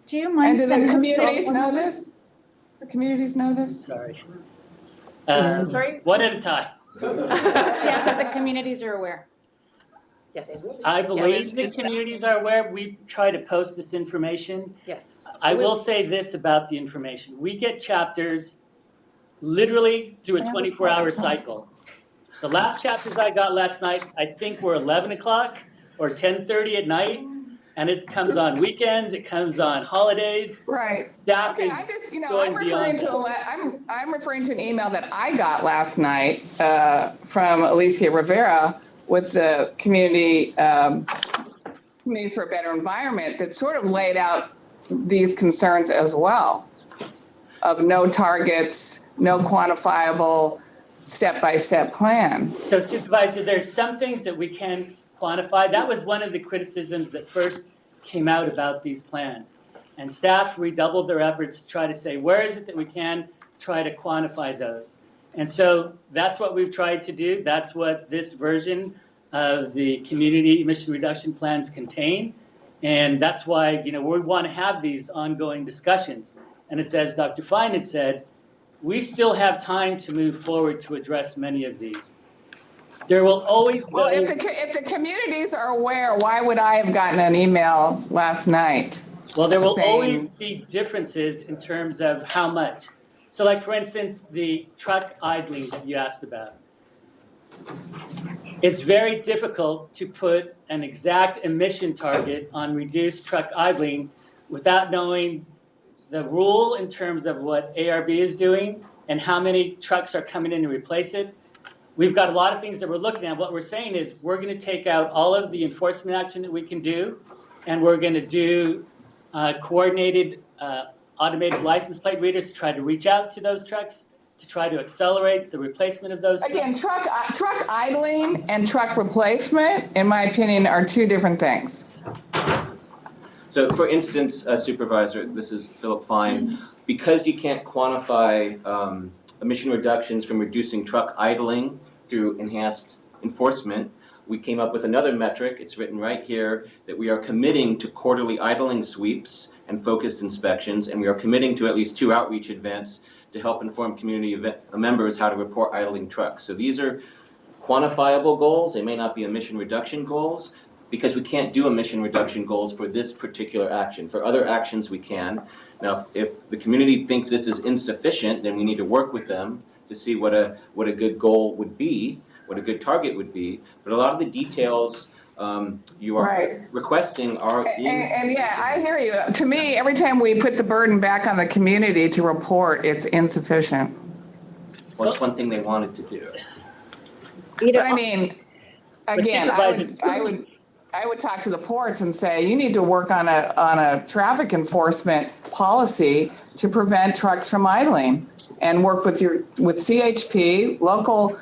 Do you mind? And do the communities know this? The communities know this? Sorry. Sorry? One at a time. She asked if the communities are aware. Yes. I believe the communities are aware. We try to post this information. Yes. I will say this about the information. We get chapters literally through a 24-hour cycle. The last chapters I got last night, I think were 11 o'clock or 10:30 at night. And it comes on weekends, it comes on holidays. Right. Staff Okay, is I just, I'm going referring beyond to I'm referring to an email that I got last night from Alicia Rivera with the Communities for a Better Environment that sort of laid out these concerns as well, of no targets, no quantifiable step-by-step plan. So Supervisor, there's some things that we can quantify. That was one of the criticisms that first came out about these plans. And staff redoubled their efforts to try to say, where is it that we can try to quantify those? And so that's what we've tried to do. That's what this version of the community emission reduction plans contain. And that's why, we want to have these ongoing discussions. And it's as Dr. Fine had said, we still have time to move forward to address many of these. There will always be. Well, if the communities are aware, why would I have gotten an email last night? Well, there will always be differences in terms of how much. So like, for instance, the truck idling that you asked about. It's very difficult to put an exact emission target on reduced truck idling without knowing the rule in terms of what ARB is doing and how many trucks are coming in to replace it. We've got a lot of things that we're looking at. What we're saying is we're going to take out all of the enforcement action that we can do, and we're going to do coordinated automated license plate readers to try to reach out to those trucks, to try to accelerate the replacement of those trucks. Again, truck idling and truck replacement, in my opinion, are two different things. So for instance, Supervisor, this is Philip Fine, because you can't quantify emission reductions from reducing truck idling through enhanced enforcement, we came up with another metric, it's written right here, that we are committing to quarterly idling sweeps and focused inspections, and we are committing to at least 2 outreach events to help inform community members how to report idling trucks. So these are quantifiable goals. They may not be emission reduction goals, because we can't do emission reduction goals for this particular action. For other actions, we can. Now, if the community thinks this is insufficient, then we need to work with them to see what a good goal would be, what a good target would be. But a lot of the details you are requesting are in. And yeah, I hear you. To me, every time we put the burden back on the community to report, it's insufficient. Well, it's one thing they wanted to do. But I mean, again, I would talk to the ports and say, you need to work on a traffic enforcement policy to prevent trucks from idling, and work with CHP, local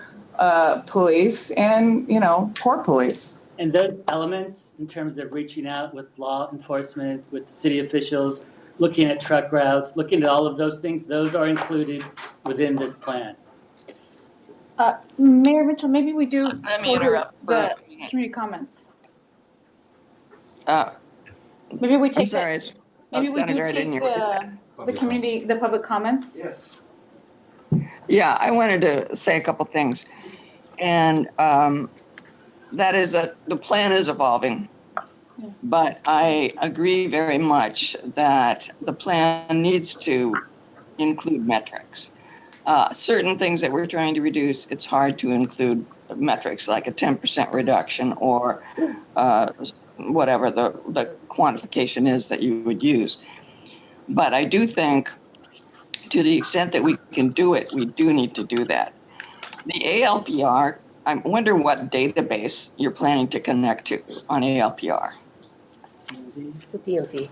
police, and port police. And those elements in terms of reaching out with law enforcement, with city officials, looking at truck routes, looking at all of those things, those are included within this plan. Mayor Mitchell, maybe we do Let me interrupt the community comments. Uh, Maybe we I'm take sorry. maybe we do Senator, I didn't take hear the public comments. Yes. Yeah, I wanted to say a couple things. And that is that the plan is evolving. Yeah. But I agree very much that the plan needs to include metrics. Certain things that we're trying to reduce, it's hard to include metrics like a 10% reduction or whatever the quantification is that you would use. But I do think to the extent that we can do it, we do need to do that. The ALPR, I wonder what database you're planning to connect to on ALPR. It's a DMV.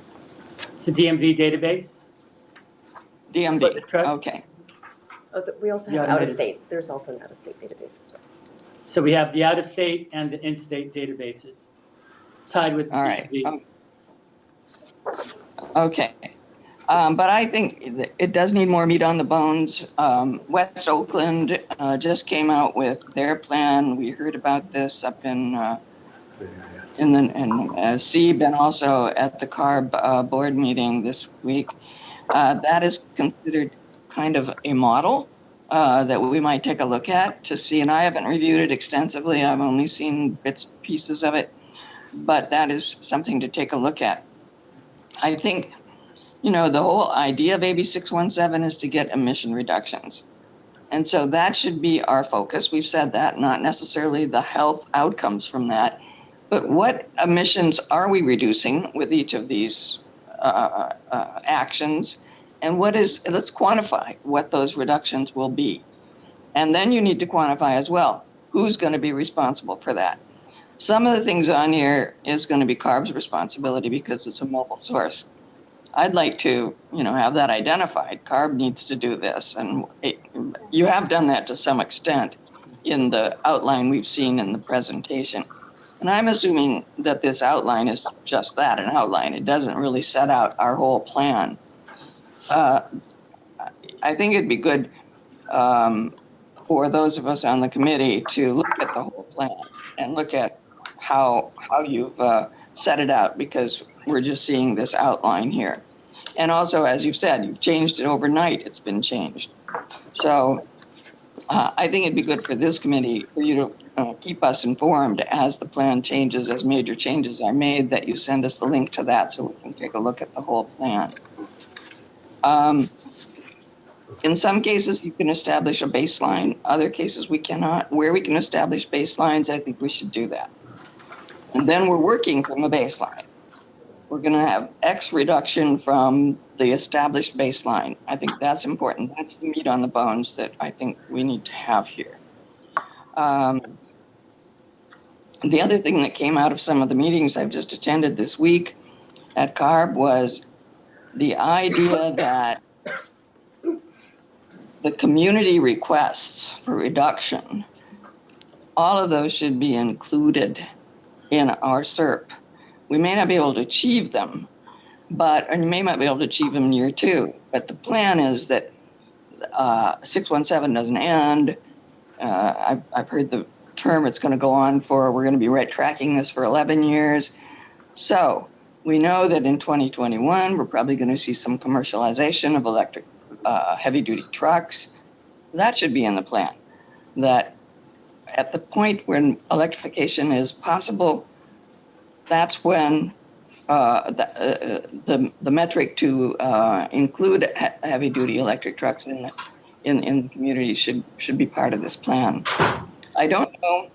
It's a DMV database. DMV, Trucks. okay. Oh, we also have out of state. There's also an out of state database as well. So we have the out of state and the in-state databases tied with the All right. DMV. Okay. But I think it does need more meat on the bones. West Oakland just came out with their plan. We heard about this up in SEEB and also at the CARB board meeting this week. That is considered kind of a model that we might take a look at to see. And I haven't reviewed it extensively. I've only seen bits and pieces of it. But that is something to take a look at. I think, the whole idea of AB 617 is to get emission reductions. And so that should be our focus. We've said that, not necessarily the health outcomes from that, But what emissions are we reducing with each of these actions? And let's quantify what those reductions will be. And then you need to quantify as well, who's going to be responsible for that. Some of the things on here is going to be CARB's responsibility because it's a mobile source. I'd like to, have that identified. CARB needs to do this. And you have done that to some extent in the outline we've seen in the presentation. And I'm assuming that this outline is just that, an outline. It doesn't really set out our whole plan. I think it'd be good for those of us on the committee to look at the whole plan and look at how you've set it out, because we're just seeing this outline here. And also, as you've said, you've changed it overnight. It's been changed. So I think it'd be good for this committee for you to keep us informed as the plan changes, as major changes are made, that you send us the link to that so we can take a look at the whole plan. In some cases, you can establish a baseline. Other cases, we cannot. Where we can establish baselines, I think we should do that. And then we're working from a baseline. We're going to have X reduction from the established baseline. I think that's important. That's the meat on the bones that I think we need to have here. The other thing that came out of some of the meetings I've just attended this week at CARB was the idea that the community requests for reduction, all of those should be included in our SERP. We may not be able to achieve them, and you may not be able to achieve them in year 2, but the plan is that 617 doesn't end. I've heard the term it's going to go on for, we're going to be tracking this for 11 years. So we know that in 2021, we're probably going to see some commercialization of electric heavy-duty trucks. That should be in the plan, that at the point when electrification is possible, that's when the metric to include heavy-duty electric trucks in the community should be part of this plan. I don't know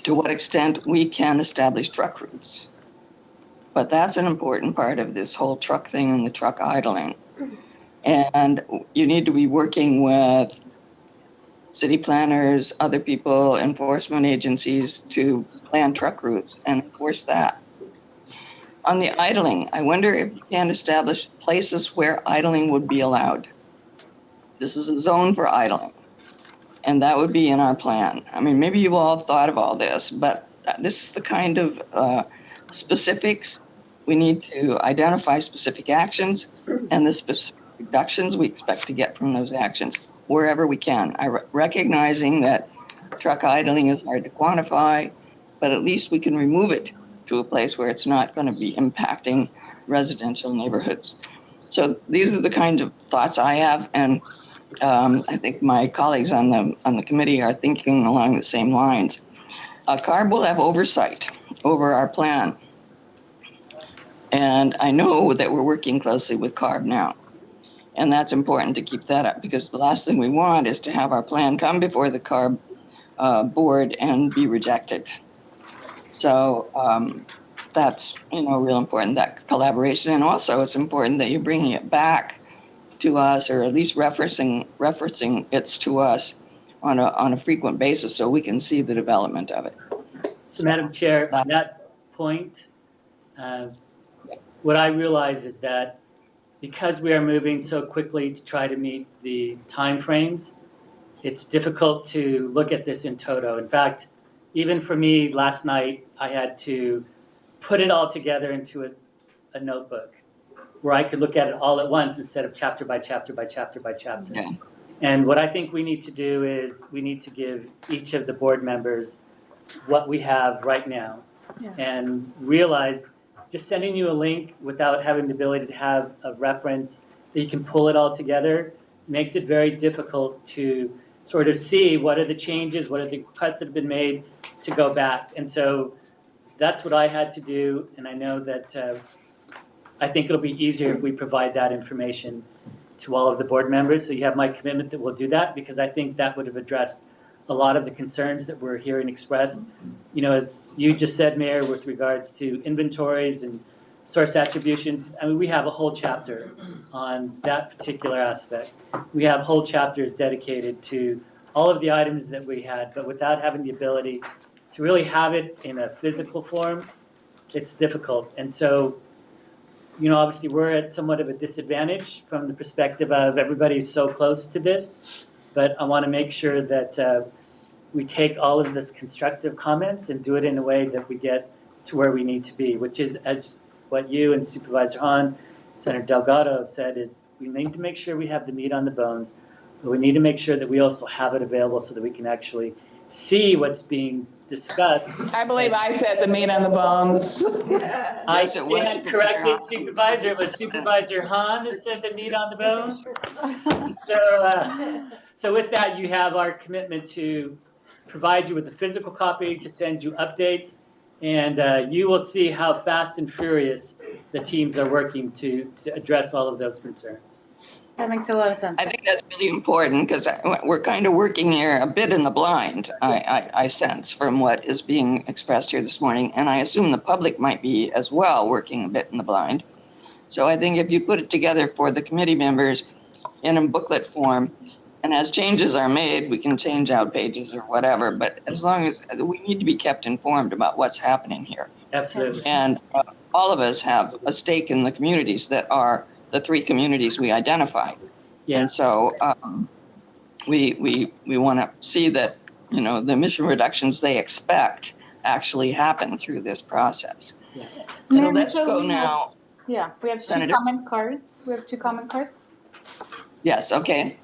to what extent we can establish truck routes, but that's an important part of this whole truck thing and the truck idling. And you need to be working with city planners, other people, enforcement agencies to plan truck routes and enforce that. On the idling, I wonder if you can establish places where idling would be allowed. This is a zone for idling, and that would be in our plan. I mean, maybe you've all thought of all this, but this is the kind of specifics. We need to identify specific actions and the specific reductions we expect to get from those actions wherever we can. Recognizing that truck idling is hard to quantify, but at least we can remove it to a place where it's not going to be impacting residential neighborhoods. So these are the kinds of thoughts I have, and I think my colleagues on the committee are thinking along the same lines. CARB will have oversight over our plan, and I know that we're working closely with CARB now. And that's important to keep that up, because the last thing we want is to have our plan come before the CARB board and be rejected. So that's, real important, that collaboration. And also it's important that you're bringing it back to us, or at least referencing it to us on a frequent basis so we can see the development of it. So Madam Chair, on that point, what I realize is that because we are moving so quickly to try to meet the timeframes, it's difficult to look at this in toto. In fact, even for me last night, I had to put it all together into a notebook where I could look at it all at once instead of chapter by chapter by chapter by chapter. Yeah. And what I think we need to do is we need to give each of the board members what we have right now, and realize just sending you a link without having the ability to have a reference that you can pull it all together makes it very difficult to sort of see what are the changes, what are the requests that have been made to go back. And so that's what I had to do, and I know that I think it'll be easier if we provide that information to all of the board members. So you have my commitment that we'll do that, because I think that would have addressed a lot of the concerns that we're hearing expressed. You know, as you just said, Mayor, with regards to inventories and source attributions, I mean, we have a whole chapter on that particular aspect. We have whole chapters dedicated to all of the items that we had, but without having the ability to really have it in a physical form, it's difficult. And so, you know, obviously we're at somewhat of a disadvantage from the perspective of everybody's so close to this, but I want to make sure that we take all of this constructive comments and do it in a way that we get to where we need to be, which is, as what you and Supervisor Hahn, Senator Delgado have said, is we need to make sure we have the meat on the bones, but we need to make sure that we also have it available so that we can actually see what's being discussed. I believe I said the meat on the bones. I Yes, it was stand Supervisor corrected, Hahn. Supervisor. It was Supervisor Hahn that said the meat on the bones. So with that, you have our commitment to provide you with a physical copy, to send you updates, and you will see how fast and furious the teams are working to address all of those concerns. That makes a lot of sense. I think that's really important because we're kind of working here a bit in the blind, I sense, from what is being expressed here this morning. And I assume the public might be as well working a bit in the blind. So I think if you put it together for the committee members in a booklet form, and as changes are made, we can change out pages or whatever. But as long as we need to be kept informed about what's happening here. Absolutely. And all of us have a stake in the communities that are the 3 communities we identified. Yeah. And so we want to see that, you know, the emission reductions they expect actually happen through this process. Yeah. So Mayor let's Mitchell, go we have- now. Yeah, we have 2 Senator? comment cards. We have 2 comment cards. Yes, okay.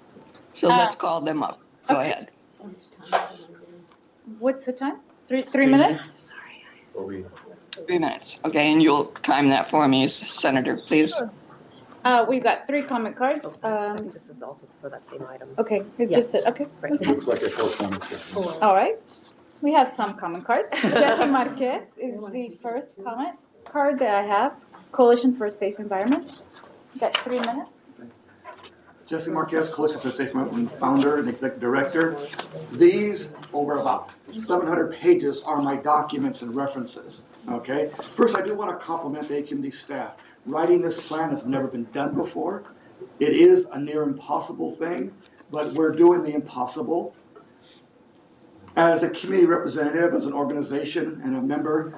So let's call them up. Go okay. ahead. How much time is it gonna be? What's the time? 3 minutes? 3 minutes. Okay, and you'll time that for me, Senator, please. We've got 3 comment cards. I think this is also for that same item. Okay, it Yeah. just said, okay. Right. That's fine. Looks like a short one. All right. We have some comment cards. Jesse Marquez is the first comment card that I have. Coalition for a Safe Environment. Got 3 minutes. Jesse Marquez, Coalition for Safe Environment, founder and executive director. These, over about 700 pages, are my documents and references, okay? First, I do want to compliment the AQMD staff. Writing this plan has never been done before. It is a near impossible thing, but we're doing the impossible. As a community representative, as an organization and a member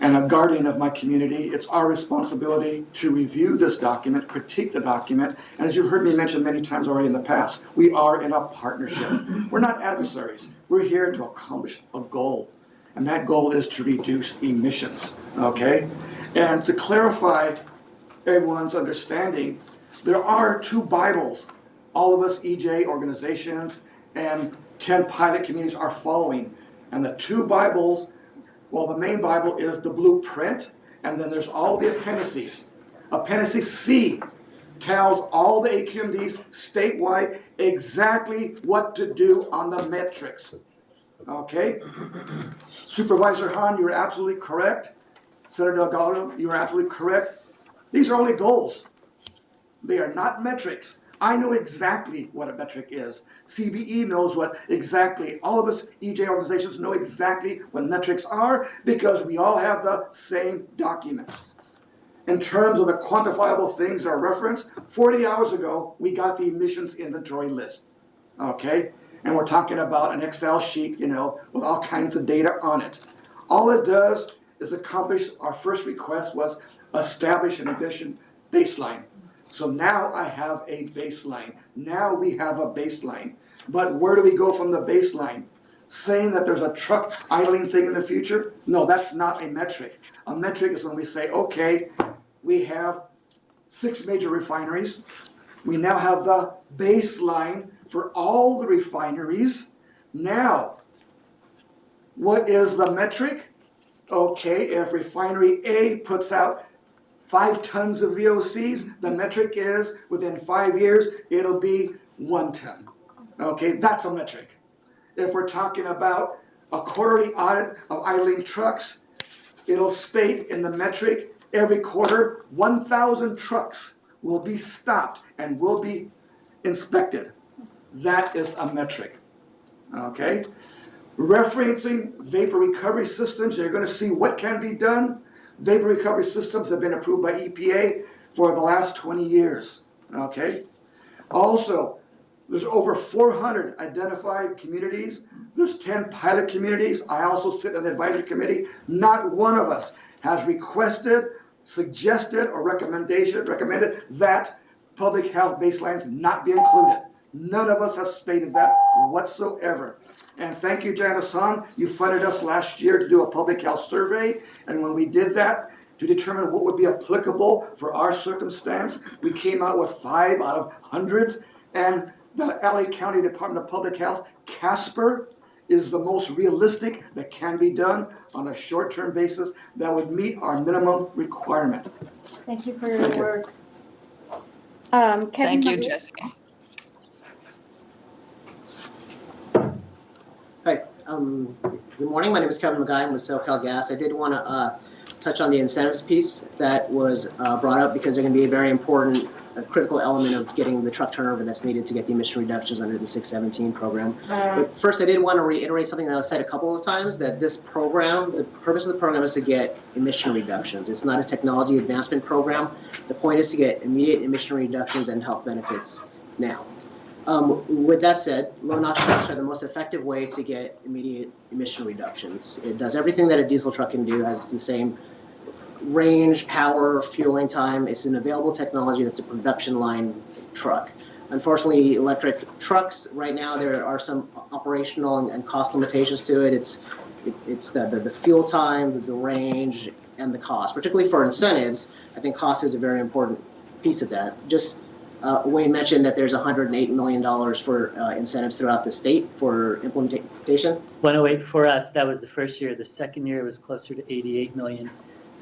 and a guardian of my community, it's our responsibility to review this document, critique the document, and as you've heard me mention many times already in the past, we are in a partnership. We're not adversaries. We're here to accomplish a goal, and that goal is to reduce emissions, okay? And to clarify everyone's understanding, there are 2 Bibles all of us EJ organizations and 10 pilot communities are following. And the 2 Bibles, well, the main Bible is the blueprint, and then there's all the appendices. Appendix C tells all the AQMDs statewide exactly what to do on the metrics. Okay? Supervisor Hahn, you're absolutely correct. Senator Delgado, you're absolutely correct. These are only goals. They are not metrics. I know exactly what a metric is. CBE knows what exactly. All of us EJ organizations know exactly what metrics are because we all have the same documents. In terms of the quantifiable things that are referenced, 40 hours ago, we got the emissions inventory list, okay? And we're talking about an Excel sheet, you know, with all kinds of data on it. All it does is accomplish, our first request was establish an emission baseline. So now I have a baseline. Now we have a baseline. But where do we go from the baseline? Saying that there's a truck idling thing in the future? No, that's not a metric. A metric is when we say, okay, we have 6 major refineries. We now have the baseline for all the refineries. Now, what is the metric? Okay, if refinery A puts out 5 tons of VOCs, the metric is within 5 years, it'll be 1 ton. Okay, that's a metric. If we're talking about a quarterly audit of idling trucks, it'll state in the metric every quarter 1,000 trucks will be stopped and will be inspected. That is a metric. okay? Referencing vapor recovery systems, you're gonna see what can be done. Vapor recovery systems have been approved by EPA for the last 20 years, okay? Also, there's over 400 identified communities. There's 10 pilot communities. I also sit on the advisory committee. Not one of us has requested, suggested, or recommended that public health baselines not be included. None of us have stated that whatsoever. And thank you, Janice Hahn. You funded us last year to do a public health survey. And when we did that, to determine what would be applicable for our circumstance, we came out with 5 out of hundreds. And the LA County Department of Public Health, CASPER, is the most realistic that can be done on a short-term basis that would meet our minimum requirement. Thank you for your Thank you. work. Kevin Thank you, Maria? Jessica. Hi, good morning. My name is Kevin McGuy. I'm with SoCal Gas. I did want to touch on the incentives piece that was brought up because they're going to be a very important, critical element of getting the truck turnover that's needed to get the emission reductions under the 617 program. But first, I did want to reiterate something that was said a couple of times, that this program, the purpose of the program is to get emission reductions. It's not a technology advancement program. The point is to get immediate emission reductions and health benefits now. With that said, low NOx trucks are the most effective way to get immediate emission reductions. It does everything that a diesel truck can do, has the same range, power, fueling time. It's an available technology that's a production line truck. Unfortunately, electric trucks, right now, there are some operational and cost limitations to it. It's the fuel time, the range, and the cost. Particularly for incentives, I think cost is a very important piece of that. Just Wayne mentioned that there's $108 million for incentives throughout the state for implementation. 108 for us, that was the first year. The second year was closer to 88 million.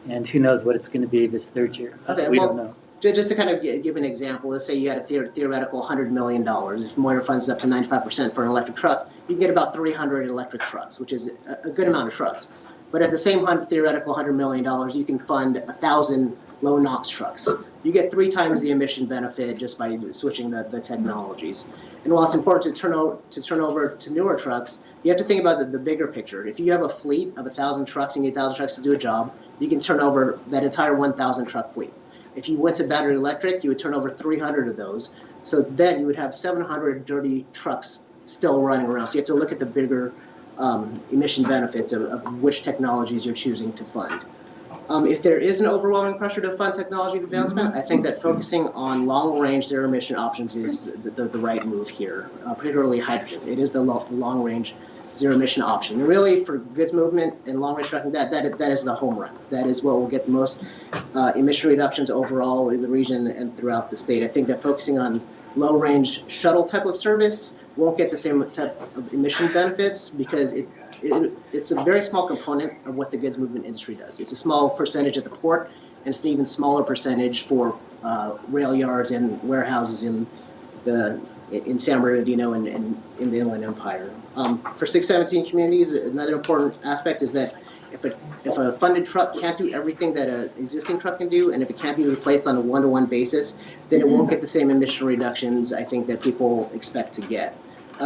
And who knows what it's going to be this third year. Okay, we well, don't know. Just to kind of give an example, let's say you had a theoretical $100 million. If Moira funds up to 95% for an electric truck, you can get about 300 electric trucks, which is a good amount of trucks. But at the same theoretical $100 million, you can fund 1,000 low NOx trucks. You get 3 times the emission benefit just by switching the technologies. And while it's important to turn over to newer trucks, you have to think about the bigger picture. If you have a fleet of 1,000 trucks and you need 1,000 trucks to do a job, you can turn over that entire 1,000 truck fleet. If you went to battery electric, you would turn over 300 of those. So then you would have 700 dirty trucks still running around. So you have to look at the bigger emission benefits of which technologies you're choosing to fund. If there is an overwhelming pressure to fund technology advancement, I think that focusing on long-range zero-emission options is the right move here, particularly hydrogen. It is the long-range zero-emission option. And really, for goods movement and long-range trucking, that is the home run. That is what will get the most emission reductions overall in the region and throughout the state. I think that focusing on low-range shuttle type of service won't get the same type of emission benefits because it's a very small component of what the goods movement industry does. It's a small percentage at the port, and it's an even smaller percentage for rail yards and warehouses in San Bernardino and in the Inland Empire. For 617 communities, another important aspect is that if a funded truck can't do everything that an existing truck can do, and if it can't be replaced on a one-to-one basis, then it won't get the same emission reductions I think that people expect to get.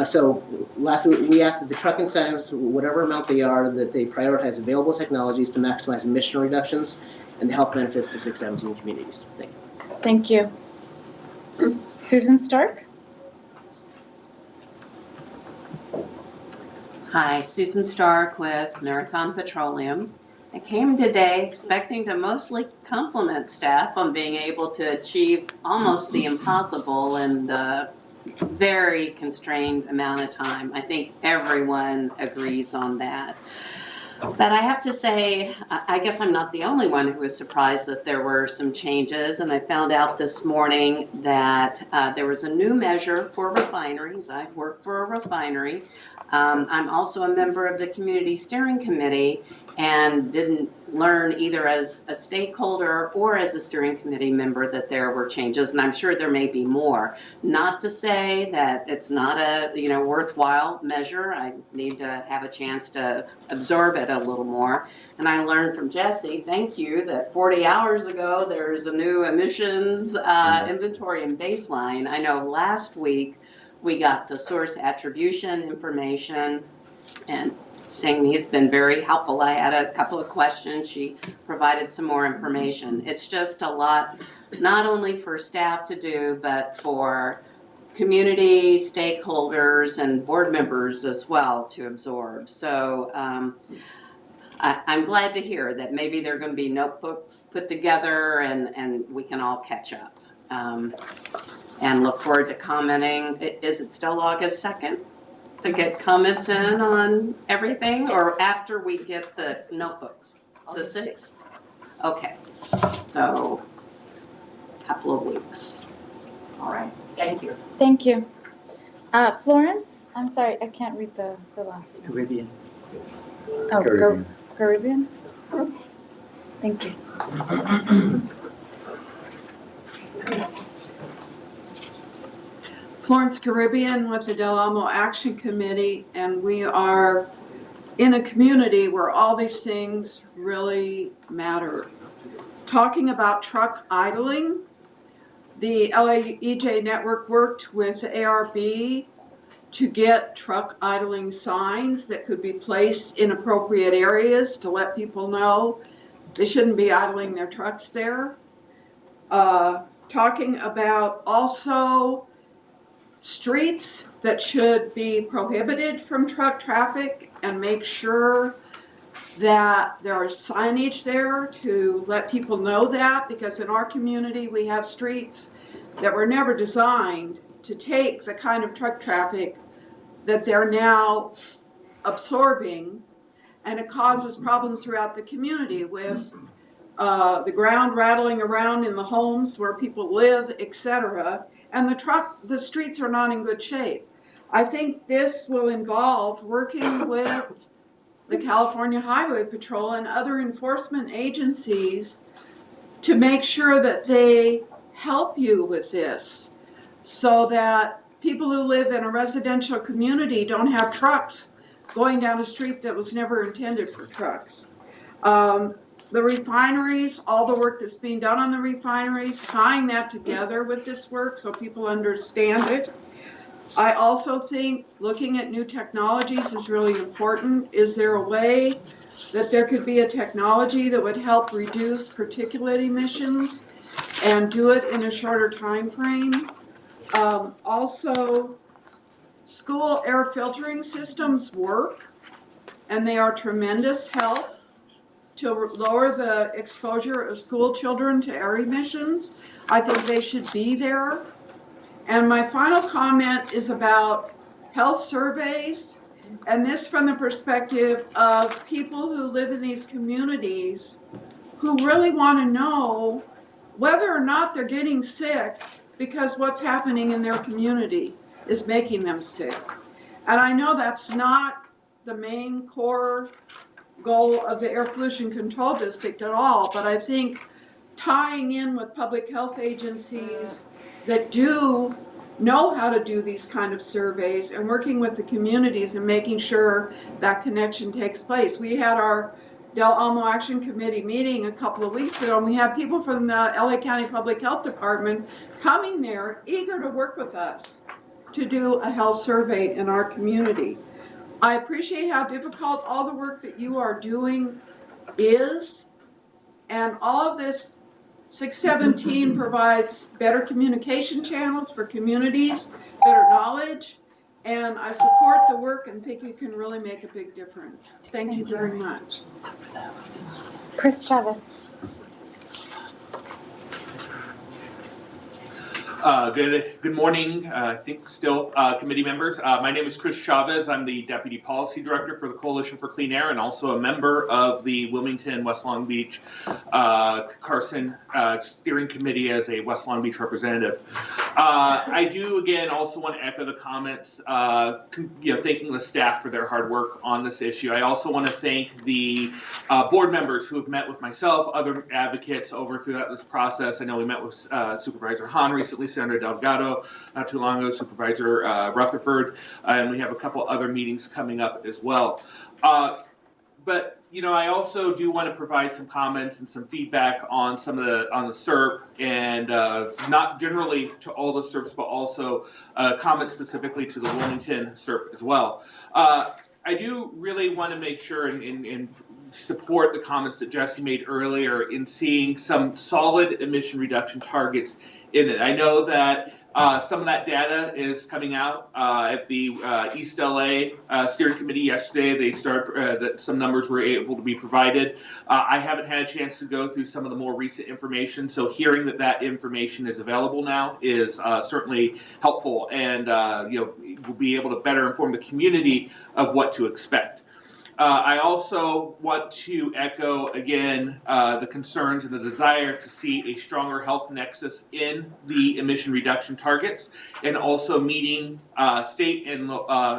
So lastly, we ask that the truck incentives, whatever amount they are, that they prioritize available technologies to maximize emission reductions and the health benefits to 617 communities. Thank you. Thank you. Susan Stark? Hi, Susan Stark with Marathon Petroleum. I came today expecting to mostly compliment staff on being able to achieve almost the impossible in the very constrained amount of time. I think everyone agrees on that. But I have to say, I guess I'm not the only one who was surprised that there were some changes. And I found out this morning that there was a new measure for refineries. I work for a refinery. I'm also a member of the Community Steering Committee and didn't learn either as a stakeholder or as a steering committee member that there were changes, and I'm sure there may be more. Not to say that it's not a worthwhile measure. I need to have a chance to absorb it a little more. And I learned from Jesse, thank you, that 40 hours ago there's a new emissions inventory and baseline. I know last week We got the source attribution information, and Singhi's been very helpful. I had a couple of questions. She provided some more information. It's just a lot, not only for staff to do, but for community stakeholders and board members as well to absorb. So I'm glad to hear that maybe there are going to be notebooks put together and we can all catch up. And look forward to commenting. Is it still August 2nd to get comments in on everything, or after we get the notebooks? The 6th? Okay, so a couple of weeks. All right, thank you. Thank you. Florence, I'm sorry, I can't read the last name. Caribbean. Oh, Caribbean? Thank you. Florence Caribbean with the Del Amo Action Committee, and we are in a community where all these things really matter. Talking about truck idling, the LAEJ network worked with ARB to get truck idling signs that could be placed in appropriate areas to let people know they shouldn't be idling their trucks there. Talking about also streets that should be prohibited from truck traffic and make sure that there are signage there to let people know that, because in our community we have streets that were never designed to take the kind of truck traffic that they're now absorbing, and it causes problems throughout the community with the ground rattling around in the homes where people live, etc. And the streets are not in good shape. I think this will involve working with the California Highway Patrol and other enforcement agencies to make sure that they help you with this, so that people who live in a residential community don't have trucks going down a street that was never intended for trucks. The refineries, all the work that's being done on the refineries, tying that together with this work so people understand it. I also think looking at new technologies is really important. Is there a way that there could be a technology that would help reduce particulate emissions and do it in a shorter time frame? Also, school air filtering systems work, and they are tremendous help to lower the exposure of school children to air emissions. I think they should be there. And my final comment is about health surveys, and this from the perspective of people who live in these communities who really want to know whether or not they're getting sick because what's happening in their community is making them sick. And I know that's not the main core goal of the Air Pollution Control District at all, but I think tying in with public health agencies that do know how to do these kind of surveys and working with the communities and making sure that connection takes place. We had our Del Amo Action Committee meeting a couple of weeks ago, and we had people from the LA County Public Health Department coming there eager to work with us to do a health survey in our community. I appreciate how difficult all the work that you are doing is, and all of this 617 provides better communication channels for communities, better knowledge, and I support the work and think you can really make a big difference. Thank you very much. Chris Chavez. Good morning, I think still committee members. My name is Chris Chavez. I'm the Deputy Policy Director for the Coalition for Clean Air and also a member of the Wilmington, West Long Beach, Carson Steering Committee as a West Long Beach representative. I do again also want to echo the comments, thanking the staff for their hard work on this issue. I also want to thank the board members who have met with myself, other advocates throughout this process. I know we met with Supervisor Hahn recently, Senator Delgado not too long ago, Supervisor Rutherford, and we have a couple other meetings coming up as well. But I also do want to provide some comments and some feedback on some of the SERP, and not generally to all the SERPs, but also comments specifically to the Wilmington SERP as well. I do really want to make sure and support the comments that Jesse made earlier in seeing some solid emission reduction targets in it. I know that some of that data is coming out at the East LA steering committee yesterday. They that some numbers were able to be provided. I haven't had a chance to go through some of the more recent information, so hearing that information is available now is certainly helpful, and we'll be able to better inform the community of what to expect. I also want to echo again the concerns and the desire to see a stronger health nexus in the emission reduction targets, and also meeting state and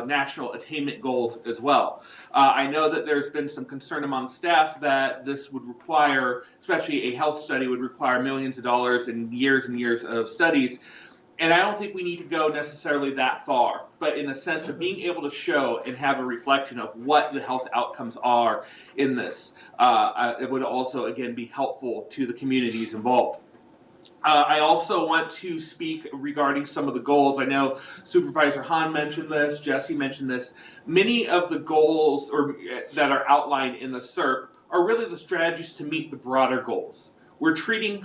national attainment goals as well. I know that there's been some concern among staff that this would require, especially a health study, would require millions of dollars and years of studies. And I don't think we need to go necessarily that far, but in the sense of being able to show and have a reflection of what the health outcomes are in this, it would also, again, be helpful to the communities involved. I also want to speak regarding some of the goals. I know Supervisor Hahn mentioned this, Jesse mentioned this. Many of the goals that are outlined in the SERP are really the strategies to meet the broader goals. We're treating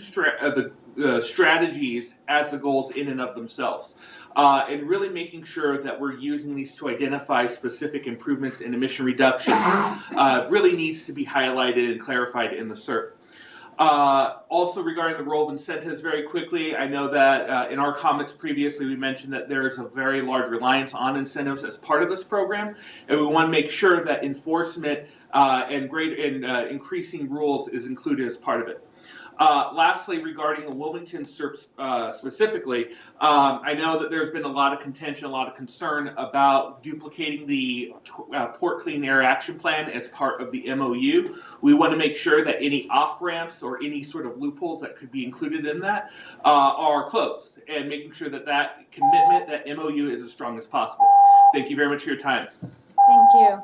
the strategies as the goals in and of themselves, and really making sure that we're using these to identify specific improvements in emission reduction really needs to be highlighted and clarified in the SERP. Also regarding the role of incentives, very quickly, I know that in our comments previously we mentioned that there is a very large reliance on incentives as part of this program, and we want to make sure that enforcement and increasing rules is included as part of it. Lastly, regarding the Wilmington SERP specifically, I know that there's been a lot of contention, a lot of concern about duplicating the Port Clean Air Action Plan as part of the MOU. We want to make sure that any off-ramps or any sort of loopholes that could be included in that are closed, and making sure that that commitment, that MOU, is as strong as possible. Thank you very much for your time. Thank you.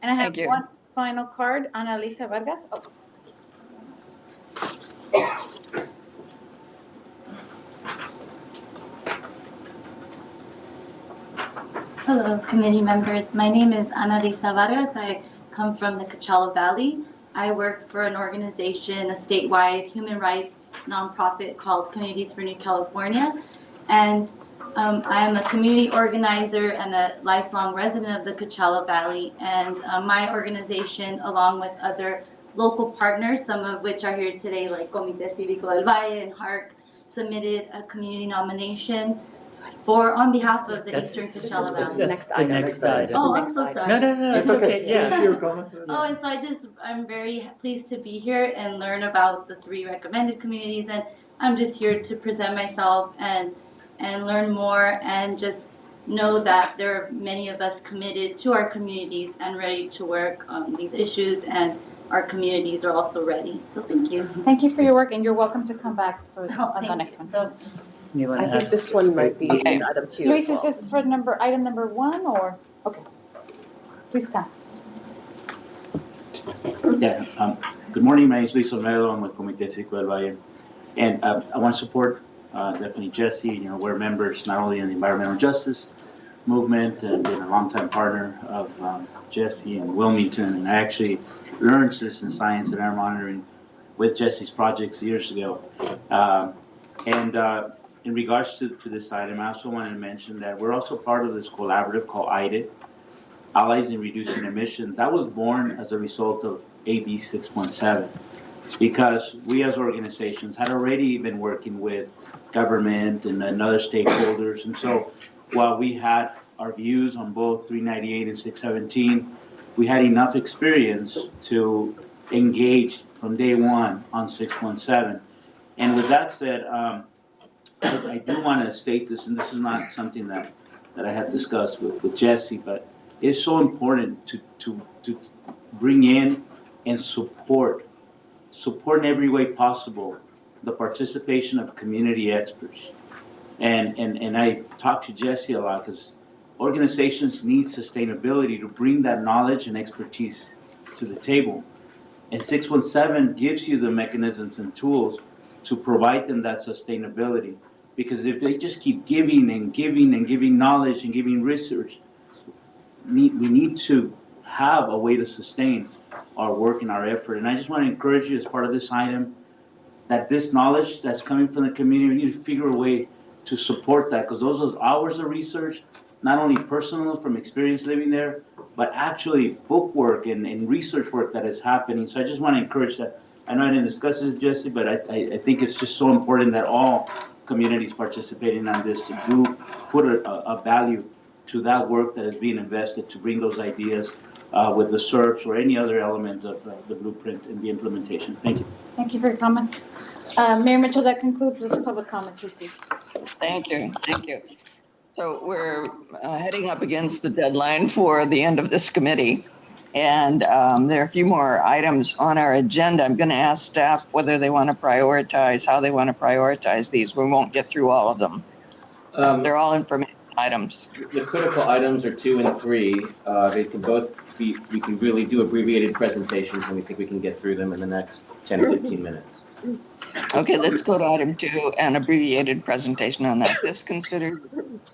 And I have Thank you. one final card, Annalisa Vargas. Oh. Hello, committee members. My name is Annalisa Vargas. I come from the Coachella Valley. I work for an organization, a statewide human rights nonprofit called Communities for New California. And I am a community organizer and a lifelong resident of the Coachella Valley. And my organization, along with other local partners, some of which are here today, like Comité Cívico del Valle and HARC, submitted a community nomination on behalf of the Eastern Coachella Valley. That's the next item. Oh, I'm so sorry. No, it's okay, yeah. Oh, and so I'm very pleased to be here and learn about the 3 recommended communities, and I'm just here to present myself and learn more, and just know that there are many of us committed to our communities and ready to work on these issues, and our communities are also ready. So thank you. Thank you for your work, and you're welcome to come back for on the next one. So, I think this one might be Okay. item 2 Luis, as well. is this for item number 1 or? Okay. Please come. Yeah, good morning. My name is Luis Olmedo. I'm with Comité Cívico del Valle. And I want to support definitely Jesse. We're members not only in the environmental justice movement and been a longtime partner of Jesse and Wilmington. And I actually learned citizen science and air monitoring with Jesse's projects years ago. In regards to this item, I also wanted to mention that we're also part of this collaborative called IDIT, Allies in Reducing Emissions. That was born as a result of AB 617, because we as organizations had already been working with government and other stakeholders. And so while we had our views on both 398 and 617, we had enough experience to engage from day one on 617. And with that said, I do want to state this, and this is not something that I had discussed with Jesse, but it's so important to bring in and support in every way possible the participation of community experts. And I talk to Jesse a lot because organizations need sustainability to bring that knowledge and expertise to the table. And 617 gives you the mechanisms and tools to provide them that sustainability. Because if they just keep giving and giving and giving knowledge and giving research, we need to have a way to sustain our work and our effort. And I just want to encourage you as part of this item that this knowledge that's coming from the community, we need to figure a way to support that, because those are hours of research, not only personal from experience living there, but actually book work and research work that is happening. So I just want to encourage that. I know I didn't discuss this, Jesse, but I think it's just so important that all communities participating on this do put a value to that work that is being invested to bring those ideas with the SERPs or any other element of the blueprint and the implementation. Thank you. Thank you for your comments. Mayor Mitchell, that concludes the public comments received. Thank you. Thank you. So we're heading up against the deadline for the end of this committee. And there are a few more items on our agenda. I'm going to ask staff whether they want to prioritize, how they want to prioritize these. We won't get through all of them. They're all information items. The critical items are 2 and 3. They can both be, we can really do abbreviated presentations, and we think we can get through them in the next 10 or 15 minutes. Okay, let's go to item 2, an abbreviated presentation on that. This considers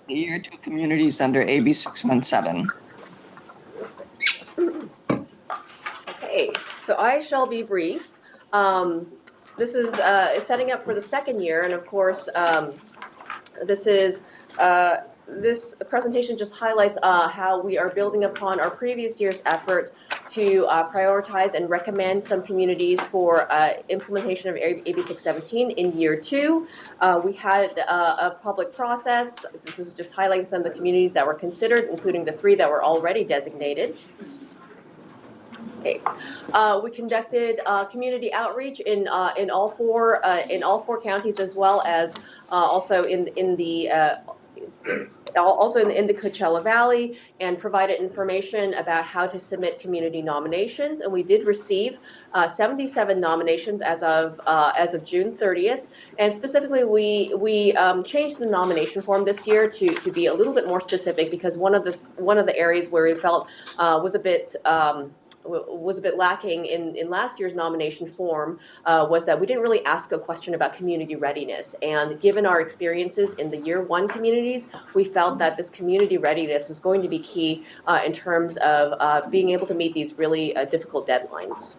the Year 2 communities under AB 617. Okay, so I shall be brief. This is setting up for the second year, and of course, this presentation just highlights how we are building upon our previous year's effort to prioritize and recommend some communities for implementation of AB 617 in year 2. We had a public process. This is just highlighting some of the communities that were considered, including the 3 that were already designated. Okay. We conducted community outreach in all four counties, as well as also in the Coachella Valley, and provided information about how to submit community nominations. And we did receive 77 nominations as of June 30th. And specifically, we changed the nomination form this year to be a little bit more specific, because one of the areas where we felt was a bit lacking in last year's nomination form was that we didn't really ask a question about community readiness. And given our experiences in the year 1 communities, we felt that this community readiness was going to be key in terms of being able to meet these really difficult deadlines.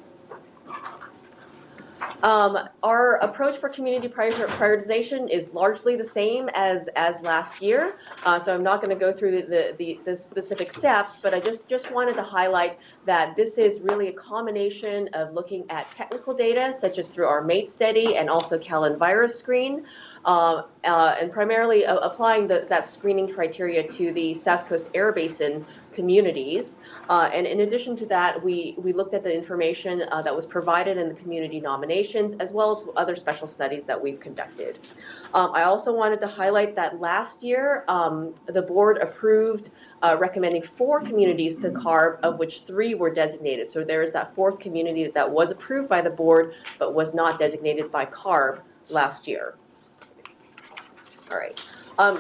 Our approach for community prioritization is largely the same as last year, so I'm not going to go through the specific steps, but I just wanted to highlight that this is really a combination of looking at technical data, such as through our MATE study and also Callan virus screen, and primarily applying that screening criteria to the South Coast Air Basin communities. And in addition to that, we looked at the information that was provided in the community nominations, as well as other special studies that we've conducted. I also wanted to highlight that last year, the board approved recommending 4 communities to CARB, of which 3 were designated. So there is that 4th community that was approved by the board, but was not designated by CARB last year. All right.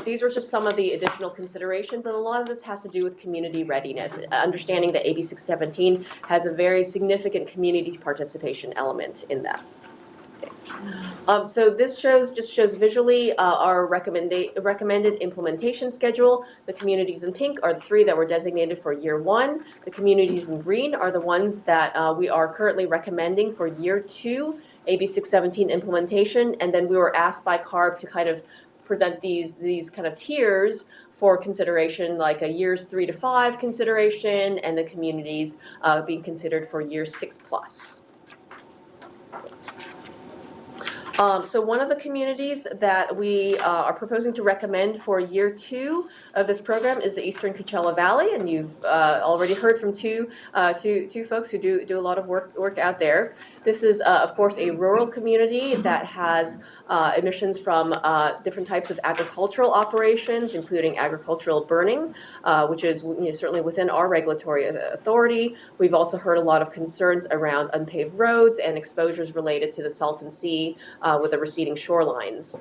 These were just some of the additional considerations, and a lot of this has to do with community readiness, understanding that AB 617 has a very significant community participation element in that. Okay. So this just shows visually our recommended implementation schedule. The communities in pink are the 3 that were designated for year 1. The communities in green are the ones that we are currently recommending for year 2 AB 617 implementation, and then we were asked by CARB to kind of present these kind of tiers for consideration, like a years 3 to 5 consideration, and the communities being considered for years 6+. So one of the communities that we are proposing to recommend for year 2 of this program is the Eastern Coachella Valley, and you've already heard from two folks who do a lot of work out there. This is, of course, a rural community that has emissions from different types of agricultural operations, including agricultural burning, which is certainly within our regulatory authority. We've also heard a lot of concerns around unpaved roads and exposures related to the Salton Sea with the receding shorelines.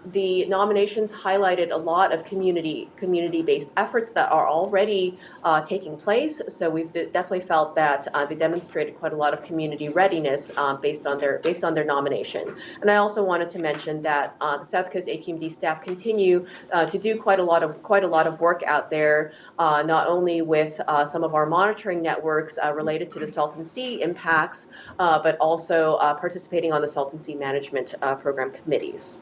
The nominations highlighted a lot of community-based efforts that are already taking place. So we've definitely felt that they demonstrated quite a lot of community readiness based on their nomination. And I also wanted to mention that the South Coast AQMD staff continue to do quite a lot of work out there, not only with some of our monitoring networks related to the Salton Sea impacts, but also participating on the Salton Sea Management Program committees.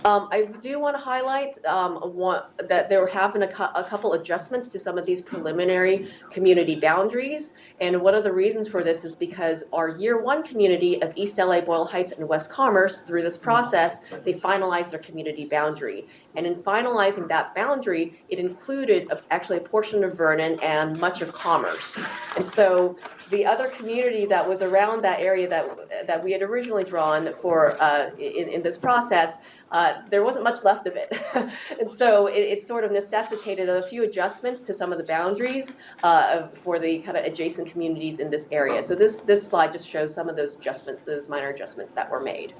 I do want to highlight that there have been a couple adjustments to some of these preliminary community boundaries. And one of the reasons for this is because our year one community of East LA, Boyle Heights, and West Commerce, through this process, they finalized their community boundary. And in finalizing that boundary, it included actually a portion of Vernon and much of Commerce. And so the other community that was around that area that we had originally drawn for in this process, there wasn't much left of it. And so it sort of necessitated a few adjustments to some of the boundaries for the kind of adjacent communities in this area. So this slide just shows some of those adjustments, those minor adjustments that were made.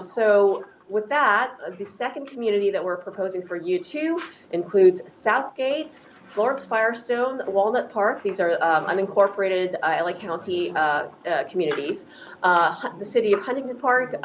So with that, the second community that we're proposing for U2 includes Southgate, Florence Firestone, Walnut Park. These are unincorporated LA County communities. The city of Huntington Park,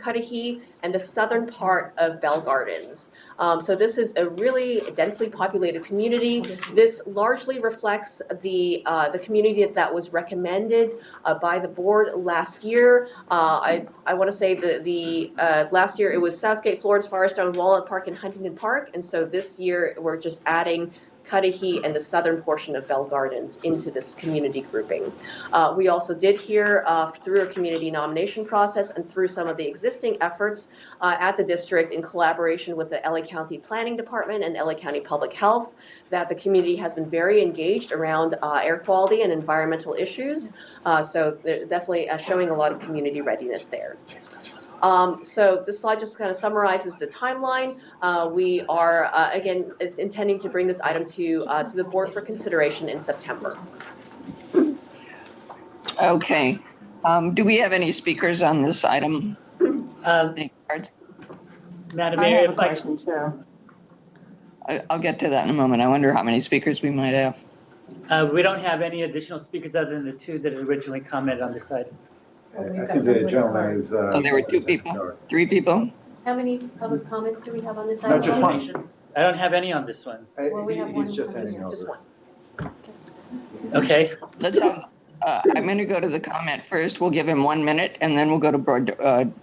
Cudahy, and the southern part of Bell Gardens. So this is a really densely populated community. This largely reflects the community that was recommended by the board last year. I want to say the last year it was Southgate, Florence Firestone, Walnut Park, and Huntington Park. And so this year we're just adding Cudahy and the southern portion of Bell Gardens into this community grouping. We also did hear through a community nomination process and through some of the existing efforts at the district in collaboration with the LA County Planning Department and LA County Public Health that the community has been very engaged around air quality and environmental issues. So they're definitely showing a lot of community readiness there. So this slide just kind of summarizes the timeline. We are, again, intending to bring this item to the board for consideration in September. Okay. Do we have any speakers on this item? Madam I Mayor, have a question too. I'll get to that in a moment. I wonder how many speakers we might have. we don't have any additional speakers other than the two that originally commented on this item. I think the gentleman is. Oh, there were two people, 3 people? How many public comments do we have on this No, item? just one. I don't have any on this one. Well, we have He's one. just handing over. Just one. Okay. Let's have, I'm going to go to the comment first. We'll give him 1 minute, and then we'll go to board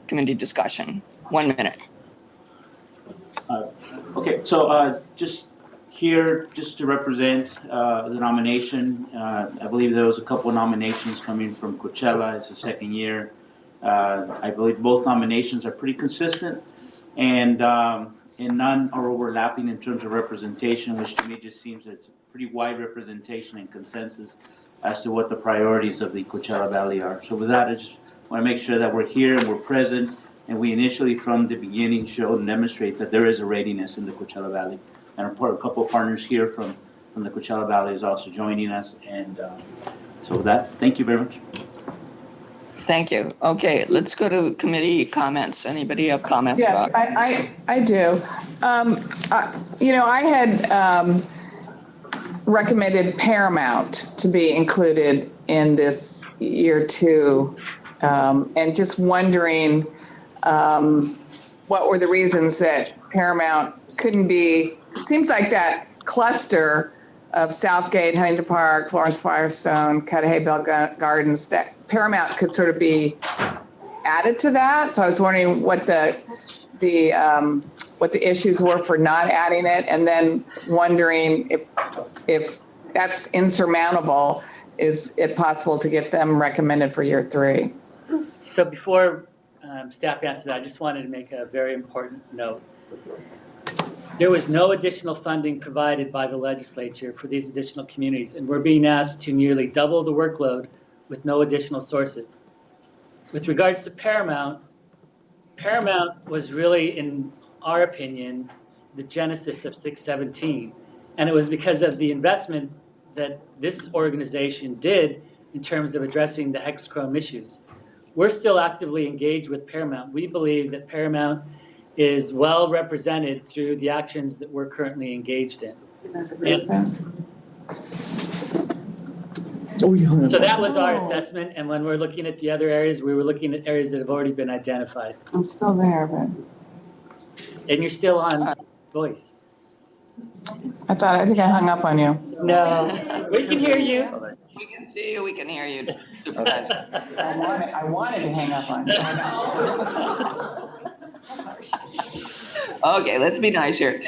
committee discussion. 1 minute. Okay, so just here, just to represent the nomination, I believe there was a couple of nominations coming from Coachella. It's the second year. I believe both nominations are pretty consistent, and none are overlapping in terms of representation, which to me just seems it's a pretty wide representation and consensus as to what the priorities of the Coachella Valley are. So with that, I just want to make sure that we're here and we're present, and we initially from the beginning show and demonstrate that there is a readiness in the Coachella Valley. And a couple of partners here from the Coachella Valley is also joining us. And so with that, thank you very much. Thank you. Okay, let's go to committee comments. Anybody have comments? Yes, about? I do. I had recommended Paramount to be included in this year 2, and just wondering what were the reasons that Paramount couldn't be. It seems like that cluster of Southgate, Huntington Park, Florence Firestone, Cudahy Bell Gardens, that Paramount could sort of be added to that. So I was wondering what the issues were for not adding it, and then wondering if that's insurmountable, is it possible to get them recommended for year 3? So before staff answers that, I just wanted to make a very important note. There was no additional funding provided by the legislature for these additional communities, and we're being asked to nearly double the workload with no additional sources. With regards to Paramount, Paramount was really, in our opinion, the genesis of 617. And it was because of the investment that this organization did in terms of addressing the hex chrome issues. we're still actively engaged with Paramount. We believe that Paramount is well represented through the actions that we're currently engaged in. So that was our assessment, and when we're looking at the other areas, we were looking at areas that have already been identified. I'm still there, but And you're still on voice. I think I hung up on you. No, we can hear you. We can see you, we can hear you. I wanted to hang up on you. Okay, let's be nice here.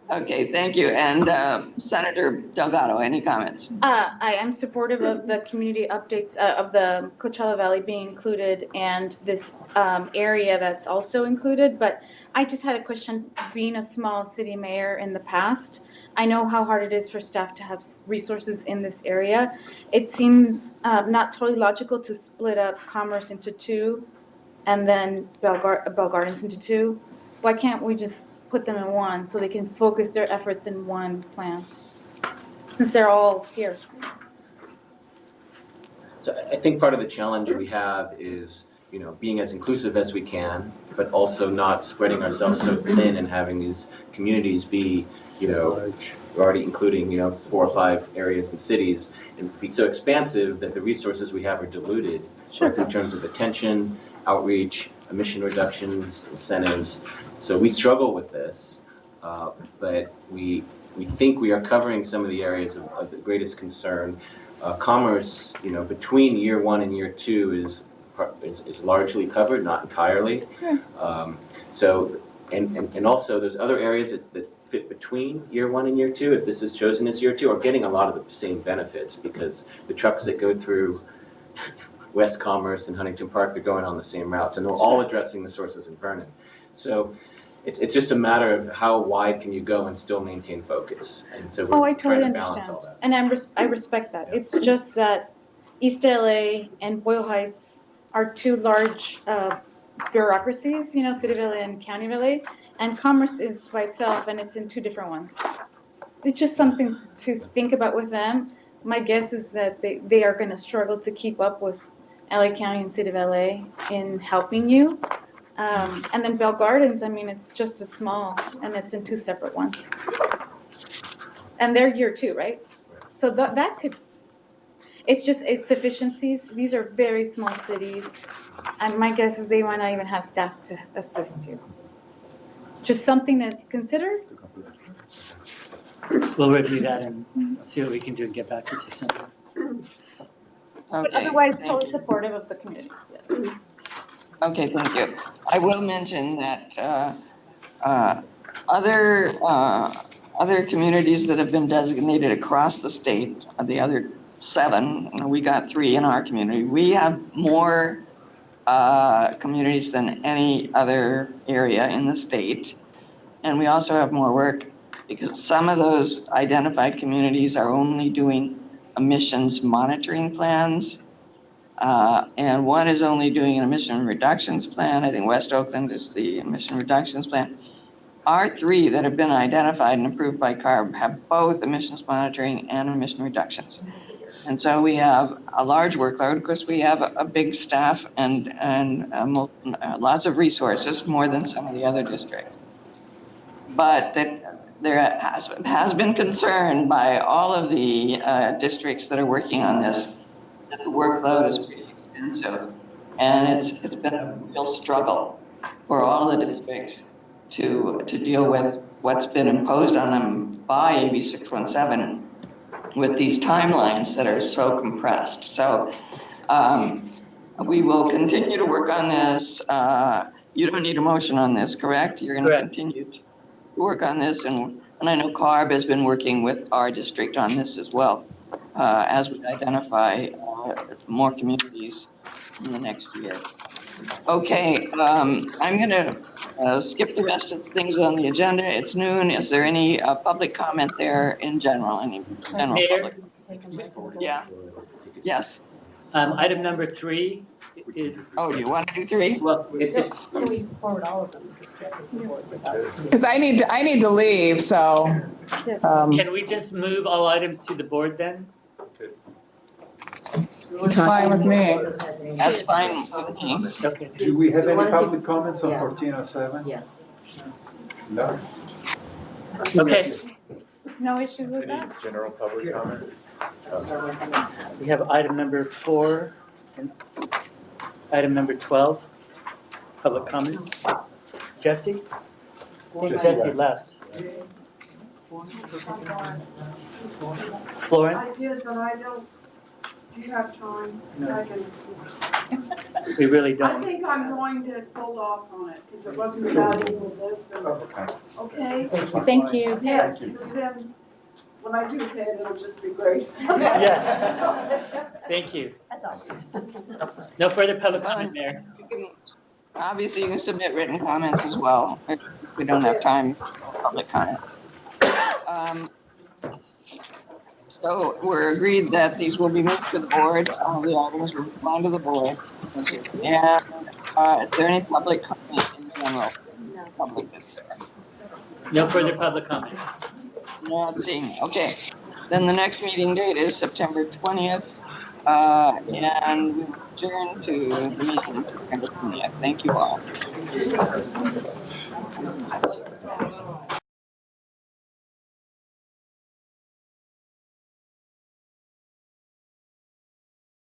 Okay, thank you. And Senator Delgado, any comments? I am supportive of the community updates of the Coachella Valley being included and this area that's also included. But I just had a question. Being a small city mayor in the past, I know how hard it is for staff to have resources in this area. It seems not totally logical to split up Commerce into two and then Bell Gardens into two. Why can't we just put them in one so they can focus their efforts in one plan, since they're all here? So I think part of the challenge we have is, being as inclusive as we can, but also not spreading ourselves so thin and having these communities be, we're already including, 4 or 5 areas and cities, and be so expansive that the resources we have are diluted, both in terms of attention, outreach, emission reductions, incentives. So we struggle with this, but we think we are covering some of the areas of the greatest concern. Commerce, between year 1 and year 2 is largely covered, not entirely. So, and also those other areas that fit between year 1 and year 2, if this is chosen as year 2, are getting a lot of the same benefits, because the trucks that go through West Commerce and Huntington Park, they're going on the same routes, and they're all addressing the sources in Vernon. So it's just a matter of how wide can you go and still maintain focus. And so we're I trying totally to balance understand, all that. and I respect that. It's just that East LA and Boyle Heights are 2 large bureaucracies, City of LA and County of LA, and Commerce is by itself, and it's in 2 different ones. It's just something to think about with them. My guess is that they are going to struggle to keep up with LA County and City of LA in helping you. And then Bell Gardens, it's just as small, and it's in 2 separate ones. And they're year 2, right? So that could, it's efficiencies. These are very small cities. And my guess is they might not even have staff to assist you. Just something to consider. We'll review that and see what we can do and get back to you soon. But otherwise, totally supportive of the community. Yeah. Okay, thank you. I will mention that other communities that have been designated across the state, the other 7, we got 3 in our community. We have more communities than any other area in the state. And we also have more work because some of those identified communities are only doing emissions monitoring plans. And one is only doing an emission reductions plan. I think West Oakland is the emission reductions plan. Our 3 that have been identified and approved by CARB have both emissions monitoring and emission reductions. And so we have a large workload because we have a big staff and lots of resources, more than some of the other districts. But there has been concern by all of the districts that are working on this that the workload is pretty extensive, and it's been a real struggle for all the districts to deal with what's been imposed on them by AB 617 with these timelines that are so compressed. So we will continue to work on this. You don't need a motion on this, correct? You're going to continue to work on this, and I know CARB has been working with our district on this as well, as we identify more communities in the next year. Okay, I'm going to skip the rest of the things on the agenda. It's noon. Is there any public comment there in general? Any general Mayor? public? Yeah. Yes. Item number 3 is. Oh, do you want to do 3? Well, Can we forward all of them? Because I need to leave, so. Can we just move all items to the board then? It's fine with me. That's fine with me. Okay. Do we have You any wanna see- public comments on Yeah. 1407? Yes. No? Okay, No issues with that? General public comment? we have item number 4 and item number 12, public comment. Jesse? I think Jesse left. Florence? did, but I don't, do you have time? 'Cause I can. We really I don't. think I'm going to hold off on it, because it wasn't about any of this, and, okay? Thank you. Yes, because then, when I do say it, it'll just be great. Yes. Thank you. That's all. No further public comment, Mayor. You can, obviously, you can submit written comments as well, if we don't have time for public comment. So we're agreed that these will be moved to the board, all the items will respond to the board. And, is there any public comment in general? Public that's there? No further public comment. Not seeing, okay. Then the next meeting date is September 20th. And we adjourn to the meeting September 20th. Thank you all.